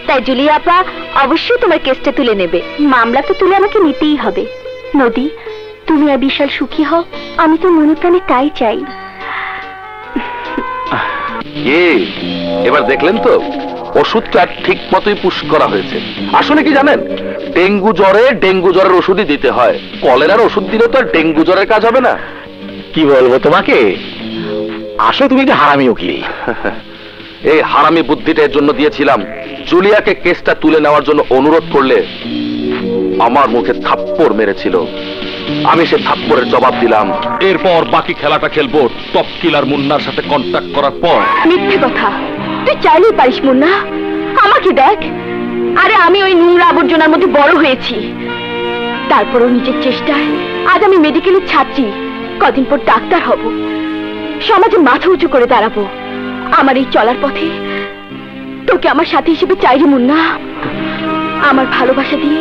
তাই জুলিয়া আপা অবশ্যই তোমার কেসটা তুলে নেবে। মামলা তো তুলে আমাকে নিতেই হবে। নদী, তুমি আর বিশাল সুখী হও, আমি তো মনে প্রাণে তাই চাই। এবার দেখলেন তো, ওষুধটা ঠিক মতোই পুশ করা হয়েছে। আসলে কি জানেন, ডেঙ্গু জ্বরের ওষুধই দিতে হয়। কলেরার ওষুধ দিলে তো আর ডেঙ্গু জ্বরের কাজ হবে না। কি বলবো তোমাকে, আসলে তুমি একটা হারামি উকিল। এই হারামি বুদ্ধিটা এর জন্য দিয়েছিলাম, জুলিয়াকে কেসটা তুলে নেওয়ার জন্য অনুরোধ করলে আমার মুখে থাপ্পড় মেরেছিল। আমি সে থাপ্পড়ের জবাব দিলাম। এরপর বাকি খেলাটা খেলবো টপ কিলার মুন্নার সাথে কন্ট্যাক্ট করার পর। মিথ্যে কথা, তুই চাইলেই পারিস মুন্না। আমাকে দেখ, আরে আমি ওই নোংরা আবর্জনার মধ্যে বড় হয়েছি। তারপরও নিজের চেষ্টায় আজ আমি মেডিকেলের ছাত্রী, কদিন পর ডাক্তার হব, সমাজে মাথা উঁচু করে দাঁড়াবো। আমার এই চলার পথে তোকে আমার সাথী হিসেবে চাই রে মুন্না। আমার ভালোবাসা দিয়ে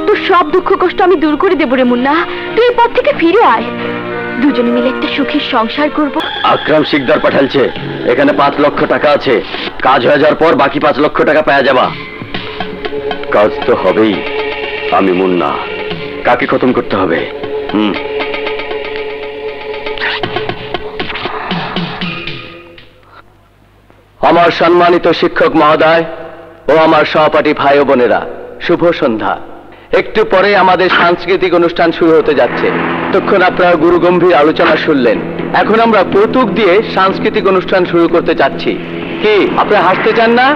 তোর সব দুঃখ কষ্ট আমি দূর করে দেবো রে মুন্না। তুই এই পথ থেকে ফিরে আয়, দুজনে মিলে একটা সুখের সংসার করব। আকরাম শিকদার পাঠালছে, এখানে 5 লক্ষ টাকা আছে। কাজ হয়ে যাওয়ার পর বাকি 5 লক্ষ টাকা পাওয়া যাবা। কাজ তো হবেই। আমি মুন্না, কাকে খতম করতে হবে? আমার সম্মানিত শিক্ষক মহোদয় ও আমার সহপাঠী ভাই ও বোনেরা, শুভ সন্ধ্যা। একটু পরে আমাদের সাংস্কৃতিক অনুষ্ঠান শুরু হতে যাচ্ছে। তখন আপনারা গুরু গম্ভীর আলোচনা শুনলেন। এখন আমরা কৌতুক দিয়ে সাংস্কৃতিক অনুষ্ঠান শুরু করতে যাচ্ছি। কি আপনারা হাসতে চান না?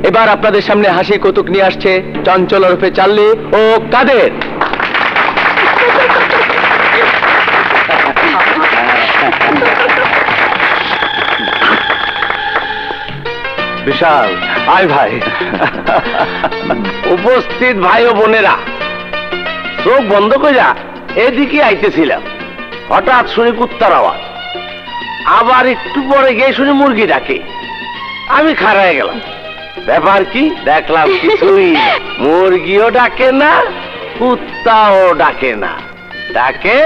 এবার আপনাদের সামনে হাসি কৌতুক নিয়ে আসছে চঞ্চল ওরফে চাল্লি ও কাদের। বিশাল, আয় ভাই। উপস্থিত ভাই ও বোনেরা, চোখ বন্ধ করে এদিকে আইতেছিলাম, হঠাৎ শুনি কুত্তার আওয়াজ। আবার একটু পরে গিয়ে শুনি মুরগি ডাকে। আমি খাড়া হয়ে গেলাম, ব্যাপার কি? দেখলাম কিছুই, মুরগিও ডাকে না, কুত্তাও ডাকে না, ডাকে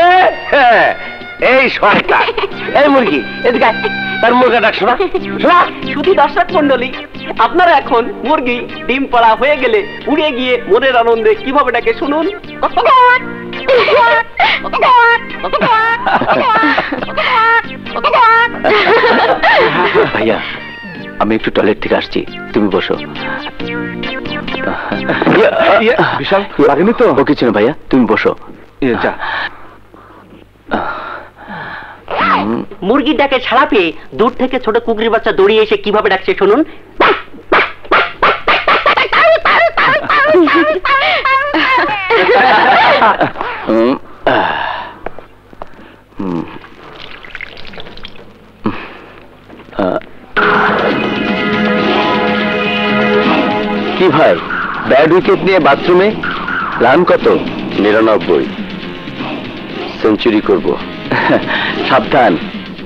এই শয়তান। এই মুরগি এদিকে আয়, তার মুরগা ডাক শোনা শোনা। শুধু দর্শক মন্ডলী, আপনারা এখন মুরগি ডিম পাড়া হয়ে গেলে উড়ে গিয়ে মনের আনন্দে কিভাবে ডাকে শুনুন। ভাইয়া, আমি একটু টয়লেট থেকে আসছি, তুমি বসো। বিশাল লাগেনি তো? ও কিছু না ভাইয়া, তুমি বসো। যা। মুরগির ডাকে ছাড়া পেয়ে দূর থেকে ছোট কুকুরের বাচ্চা দৌড়িয়ে এসে কিভাবে ডাকছে শুনুন। কি ভাই, ব্যাড উইকেট নিয়ে বাথরুমে? রান কত? 99। সেঞ্চুরি করব। সাবধান,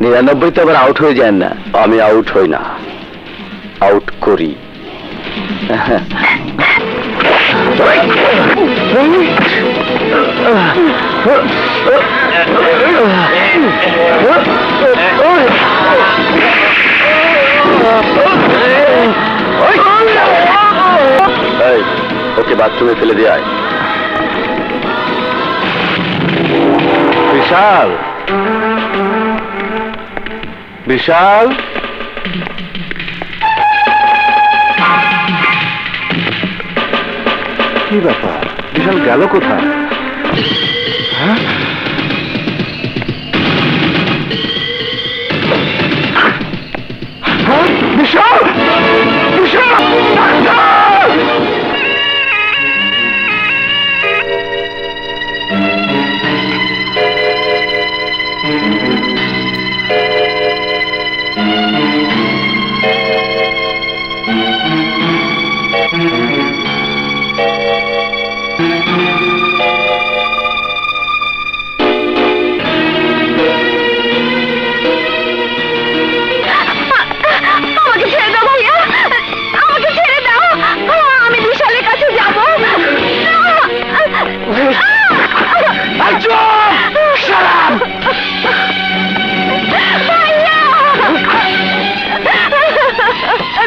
99 তো আবার আউট হয়ে যায় না। আমি আউট হই না, আউট করি। ওকে বাথরুমে ফেলে দিয়ে আয়। বিশাল, বিশাল, কি ব্যাপার? বিশাল গেল কোথায়? হ্যাঁ, বিশাল, বিশাল,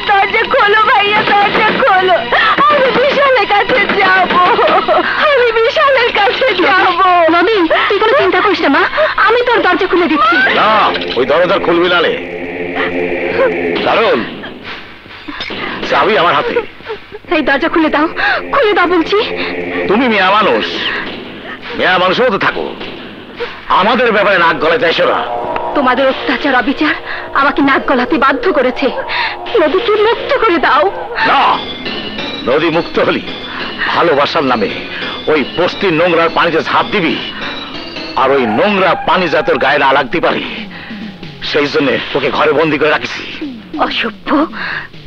দরজা খোলো ভাইয়া, দরজা খোলো। আমি বিশালের কাছে যাব, আমি বিশালের কাছে যাব। মামি, তুই কোনো চিন্তা করিস না মা, আমি তোর দরজা খুলে দিচ্ছি। না, ওই দরজা খুলবি না রে, কারণ চাবি আমার হাতে। এই দরজা খুলে দাও, খুলে দাও বলছি। তুমি মেয়া মানুষ, মেয়া মানুষের মতো থাকো, আমাদের ব্যাপারে নাক গলায় যাইছো না। তোমাদের অত্যাচার অবিচার আমাকে নাক গলাতে বাধ্য করেছে। নদীকে মুক্ত করে দাও। না, নদী মুক্ত হলি ভালোবাসার নামে ওই বস্তির নোংরার পানিতে ঝাঁপ দিবি, আর ওই নোংরা পানি যাতে তোর গায়ে না লাগতে পারে সেই জন্য তোকে ঘরে বন্দি করে রাখিছি। অসভ্য,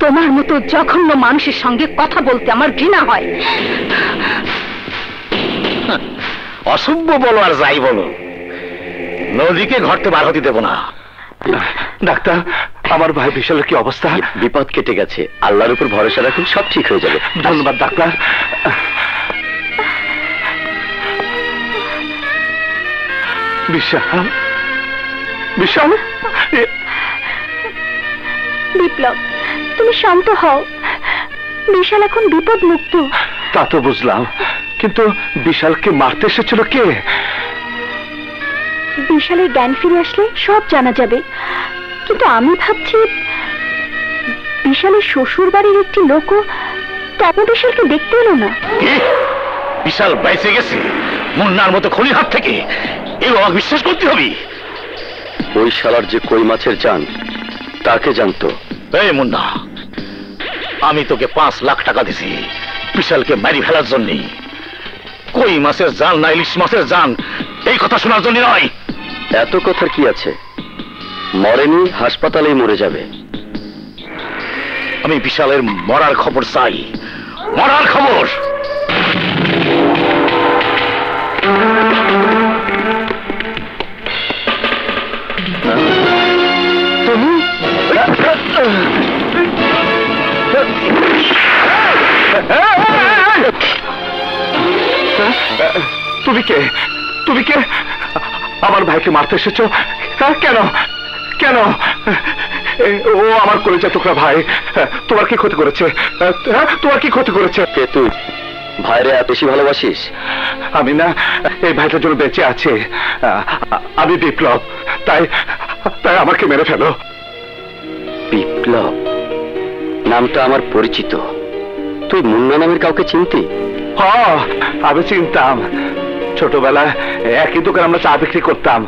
তোমার মতো জঘন্য মানুষের সঙ্গে কথা বলতে আমার ঘৃণা হয়। অসভ্য বলো আর যাই বলো, নদীকে ঘরতে বার হতে দেব না। ডাক্তার, আমার ভাই বিশালের কি অবস্থা? বিপদ কেটে গেছে, আল্লাহর উপর ভরসা রাখুন, সব ঠিক হয়ে যাবে। ধন্যবাদ ডাক্তার। বিশাল, বিশাল। বিপ্লব, তুমি শান্ত হও। বিশাল এখন বিপদ মুক্ত। তা তো বুঝলাম, কিন্তু বিশালকে মারতে এসেছিল কে? বিশালের জ্ঞান ফিরে আসলে সব জানা যাবে, কিন্তু আমি ভাবছি বিশালের শ্বশুর বাড়ির একটি লোকও তবে বিশালকে দেখতে এলো না। বিশাল বাইসে গেছে মুন্নার মতো খনির হাত থেকে? এও আমাকে বিশ্বাস করতে হবে? ওই শালার যে কই মাছের জান তাকে জানতো। এই মুন্না, আমি তোকে 5 লাখ টাকা দিছি বিশালকে মারি ফেলার জন্য। কই মাছের জান না ইলিশ মাছের জান এই কথা শোনার জন্য নয়। এত কথার কি আছে? মরেনি, হাসপাতালেই মরে যাবে। আমি বিশালের মরার খবর চাই, মরার খবর। তুমি কে? তুমি কে? আমার ভাইকে মারতে এসেছো? কেন? কেন? ও আমার কলেজা টুকরা ভাই, তোমার কি ক্ষতি করেছে? তোমার কি ক্ষতি করেছে? কে তুই? ভাইরে বেশি ভালোবাসিস? আমি না এই ভাইটার জন্য বেঁচে আছে। আমি বিপ্লব, তাই তাই আমাকে মেরে ফেলো। বিপ্লব নামটা আমার পরিচিত। তুই মুন্না নামের কাউকে চিনতি? হ্যাঁ, আমি চিনতাম। ছোটবেলায় একই দোকানে আমরা চা বিক্রি করতাম,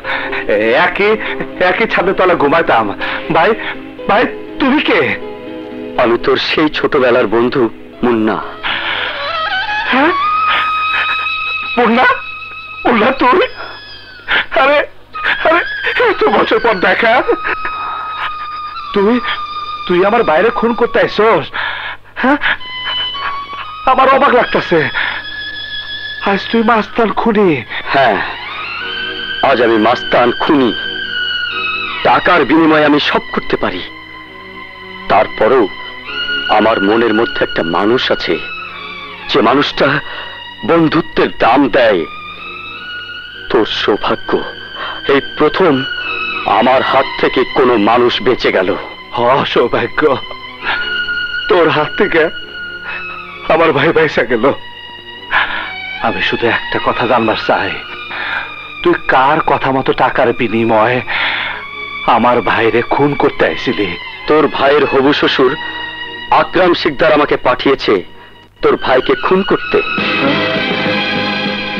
একই ছাদের তলা ঘুমাইতাম। ভাই, ভাই তুমি কে? আমি তোর সেই ছোটবেলার বন্ধু মুন্না। হ্যাঁ, মুন্না? মুন্না তুই? আরে আরে, এত বছর পর দেখা। তুই তুই আমার বাইরে খুন করতে আইসস? হ্যাঁ, আমার অবাক লাগতেছে। আজ তুই মাস্তান খুনি? হ্যাঁ, আজ আমি মাস্তান খুনি। টাকার বিনিময়ে আমি সব করতে পারি। তারপরেও আমার মনের মধ্যে একটা মানুষ আছে, যে মানুষটা বন্ধুত্বের দাম দেয়। তোর সৌভাগ্য, এই প্রথম আমার হাত থেকে কোনো মানুষ বেঁচে গেল। সৌভাগ্য, তোর হাত থেকে আমার ভাই বেঁচে গেল। আমি শুধু একটা কথা জানবার চাই, তুই কার কথা মতো টাকার বিনিময়ে আমার ভাইরে খুন করতে আইছিলি? তোর ভাইয়ের হবু শ্বশুর আকরাম শিকদার আমাকে পাঠিয়েছে তোর ভাইকে খুন করতে।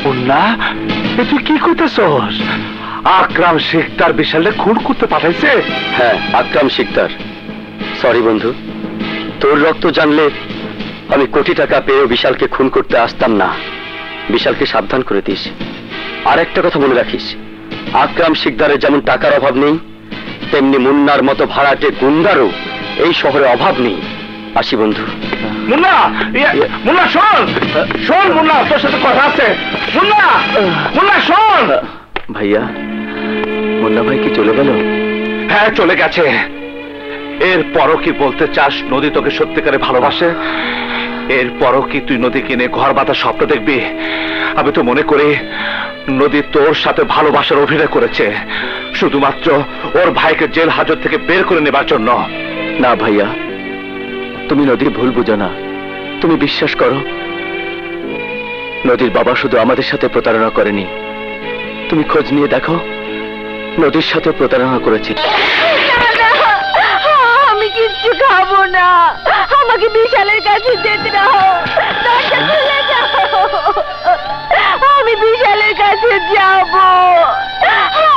মুন্না, তুই কি করতেছস? আকরাম শিকদার বিশালে খুন করতে পাঠাইছে? হ্যাঁ, আকরাম শিকদার। সরি বন্ধু, তোর রক্ত জানলে আমি কোটি টাকা পেয়েও বিশালকে খুন করতে আসতাম না। বিশালকে সাবধান করে দিস। আর একটা কথা মনে রাখিস, আকরাম শিকদারের যেমন টাকার অভাব নেই, তেমনি মুন্নার মতো ভাড়াটে গুন্ডারও এই শহরে অভাব নেই। আসি বন্ধু। মুন্না, মুন্না শোন, শোন মুন্না, তোর সাথে কথা আছে। মুন্না, মুন্না শোন। ভাইয়া, মুন্না ভাই কি চলে গেল? হ্যাঁ, চলে গেছে। এরপরও কি বলতে চাস নদী তোকে সত্যিকারে ভালোবাসে? এরপরও কি তুই নদী কিনে ঘর বাঁধার স্বপ্ন দেখবি? আমি তো মনে করি নদী তোর সাথে ভালোবাসার অভিনয় করেছে, শুধুমাত্র ওর ভাইকে জেল হাজত থেকে বের করে নেবার জন্য। না ভাইয়া, তুমি নদীর ভুল বুঝো না। তুমি বিশ্বাস করো, নদীর বাবা শুধু আমাদের সাথে প্রতারণা করেনি। তুমি খোঁজ নিয়ে দেখো, নদীর সাথে প্রতারণা করেছে। আমি কিচ্ছু খাবো না, আমাকে বিশালের কাছে যেতে দাও। দরজা খুলে দাও, আমি বিশালের কাছে যাব।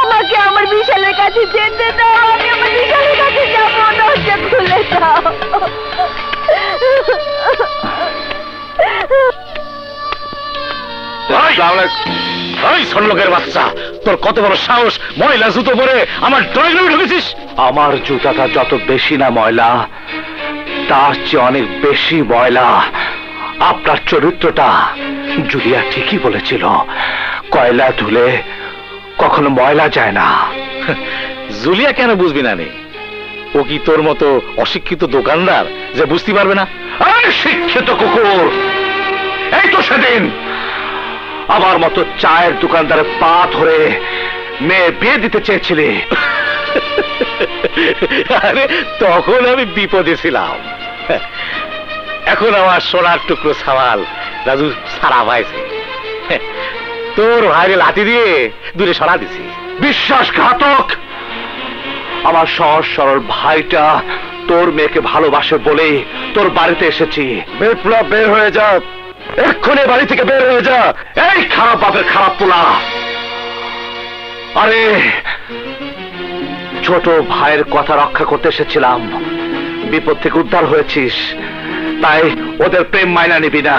আমাকে আমার বিশালের কাছে যেতে দাও, আমি আমার বিশালের কাছে যাব। দরজা খুলে দাও। লোকের বাচ্চা, তোর কত বড় সাহস! ময়লা জুতো পরে আমার ড্রয়িং রুমে ঢুকেছিস। আমার জুতাটা যত বেশি না ময়লা, তার চেয়ে অনেক বেশি ময়লা আপনার চরিত্রটা। জুলিয়া ঠিকই বলেছিল, কয়লা ধুলে কখনো ময়লা যায় না। জুলিয়া কেন বুঝবি না? ও কি তোর মতো অশিক্ষিত দোকানদার যে বুঝতে পারবে না? শিক্ষিত কুকুর, এই তো সেদিন আমার মতো চায়ের দোকানদারের পা ধরে মেয়ে বিয়ে দিতে চেয়েছিলে। আরে তখন আমি বিপদে ছিলাম, এখন আমার সোনার টুকরো সামাল রাজু সারা পাইছে। তোর ভাইরে লাঠি দিয়ে দূরে সরা দিছি। বিশ্বাসঘাতক! আমার সহজ সরল ভাইটা তোর মেয়েকে ভালোবাসে বলে তোর বাড়িতে এসেছি। বিপ্লব, বের হয়ে যা, এক্ষুনি বাড়ি থেকে বের হয়ে যা। এই খারাপ বাপের খারাপ পোলা! আরে ছোট ভাইয়ের কথা রক্ষা করতে এসেছিলাম, বিপদ থেকে উদ্ধার হয়েছিস, তাই ওদের প্রেম মাইনা নিবি না।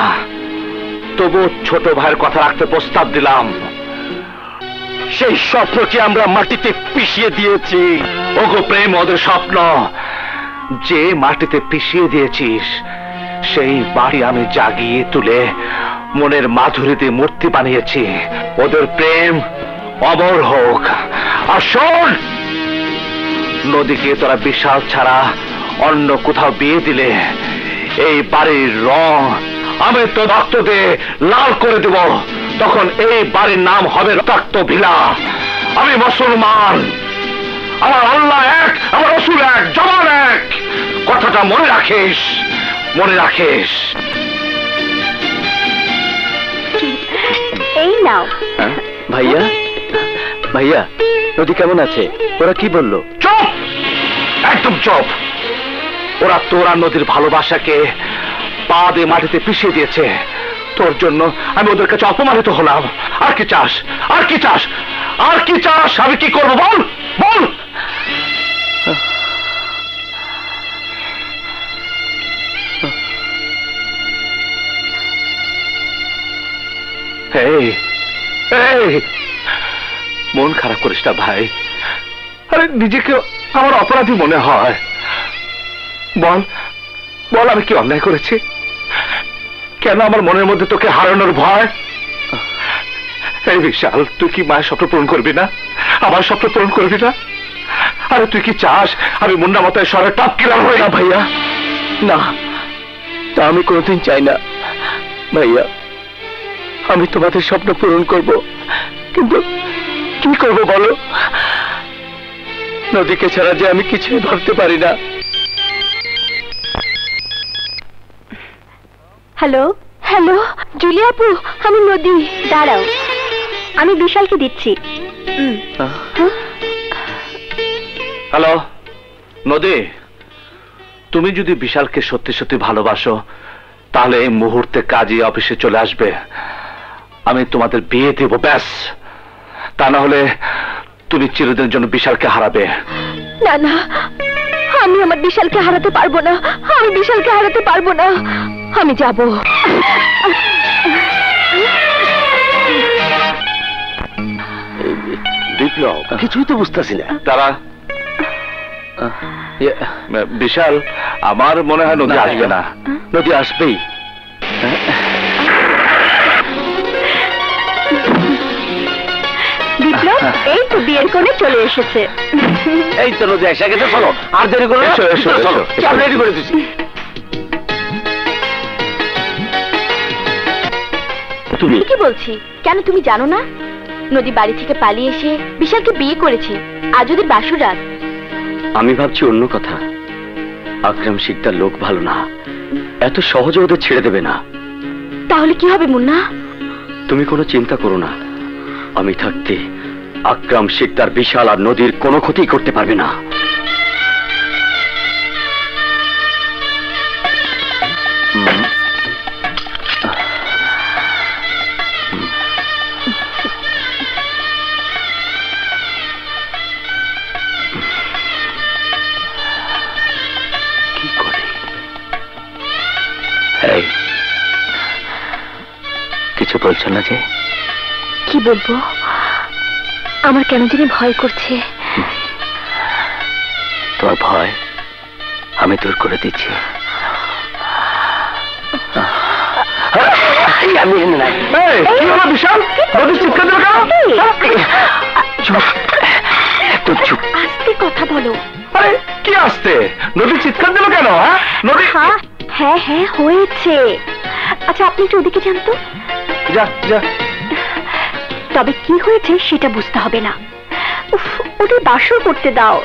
তবু ছোট ভাইয়ের কথা রাখতে প্রস্তাব দিলাম। সেই স্বপ্নকে আমরা মাটিতে পিষিয়ে দিয়েছি। ওগো প্রেম ওদের স্বপ্ন, যে মাটিতে পিষিয়ে দিয়েছিস সেই বাড়ি আমি জাগিয়ে তুলে মনের মাধুরীতে মূর্তি বানিয়েছি। ওদের প্রেম অমর হোক। আর শোন, নদীকে তোরা বিশাল ছাড়া অন্য কোথাও বিয়ে দিলে এই বাড়ির রং আমি তো রক্ত দিয়ে লাল করে দেব। তখন এই বাড়ির নাম হবে রক্তাক্ত ভিলা। আমি মুসলমান, আমার আল্লাহ এক, আমার রসুল এক, জবান এক। কথাটা মনে রাখিস, মনে রাখিস। এই নাও। ভাইয়া, ভাইয়া, নদী কেমন আছে? ওরা কি বললো? চুপ, একদম চুপ। ওরা তোরা নদীর ভালোবাসাকে পা দিয়ে মাটিতে পিষিয়ে দিয়েছে। তোর জন্য আমি ওদের কাছে অপমানিত হলাম। আর কি চাস? আর কি চাস? আর কি চাস? আমি কি করবো বল, বল। এই এই, মন খারাপ করিস না ভাই। আরে নিজেকে আমার অপরাধী মনে হয়। বল বল, আমি কি অন্যায় করেছি? কেন আমার মনের মধ্যে তোকে হারানোর ভয়? এই বিশাল, তুই কি মায়ের স্বপ্ন পূরণ করবি না? আমার স্বপ্ন পূরণ করবি না? আরে তুই কি চাস আমি মুন্না মতায় শহরে টপ কিলার হই? না ভাইয়া, না, তা আমি কোনোদিন চাই না ভাইয়া। আমি তোমাদের স্বপ্ন পূরণ করব, কিন্তু কি করব বলো? নদীকে ছাড়া যে আমি কিছুই ভাবতে পারি না। হ্যালো হ্যালো, জুলি আপু, আমি নদী। দাঁড়াও, আমি বিশালকে দিচ্ছি। হ্যালো নদী, তুমি যদি বিশালকে সত্যি সত্যি ভালোবাসো তাহলে এই মুহূর্তে কাজী অফিসে চলে আসবে। আমি তোমাদের বিয়ে দেব, ব্যাস। তা না হলে তুমি চিরদিনের জন্য বিশালকে হারাবে। না না, আমি আমার বিশালকে হারাতে পারবো না। আমি বিশালকে হারাতে পারবো না। আমি যাব। বিপ্লব, কিছুই তো বুঝতেছি না। তারা বিশাল, আমার মনে হয় নদী আসবে না। নদী আসবেই। বিপ্লব, এই তো বিয়ের কোণে চলে এসেছে। এই তো নদী এসে গেছে, চলো আর দেরি করো না। চলো, সব রেডি করে দিচ্ছি। তুমি কি বলছি? কেন তুমি জানো না? নদী বাড়ি থেকে পালিয়ে এসে বিশালকে বিয়ে করেছে। আজ ওদের বাসুরাত। আমি ভাবছি অন্য কথা। আকরাম শিকদার লোক ভালো না, এত সহজে ওদের ছেড়ে দেবে না। তাহলে কি হবে মুন্না? তুমি কোনো চিন্তা করো না, আমি থাকতে আকরাম শিকদার বিশাল আর নদীর কোনো ক্ষতি করতে পারবে না। কি করে? কিছু বলছো না যে? কি বলবো? আমার কেন জানি ভয় করছে। তোমার ভয় আমি দূর করে দিচ্ছি। আমি নাই। কি হলো বিশাল? নদী চিৎকার দিল কেন? চুপ, একদম চুপ। আস্তে কথা বলো। আরে কি আসতে? নদী চিৎকার দিল কেন? হ্যাঁ নদী? হ্যাঁ হ্যাঁ হ্যাঁ হয়েছে। আচ্ছা আপনি একটু ওদিকে যান তো। যা যা। তবে কি হয়েছে সেটা বুঝতে হবে না। উফ, ওদের বাসর করতে দাও।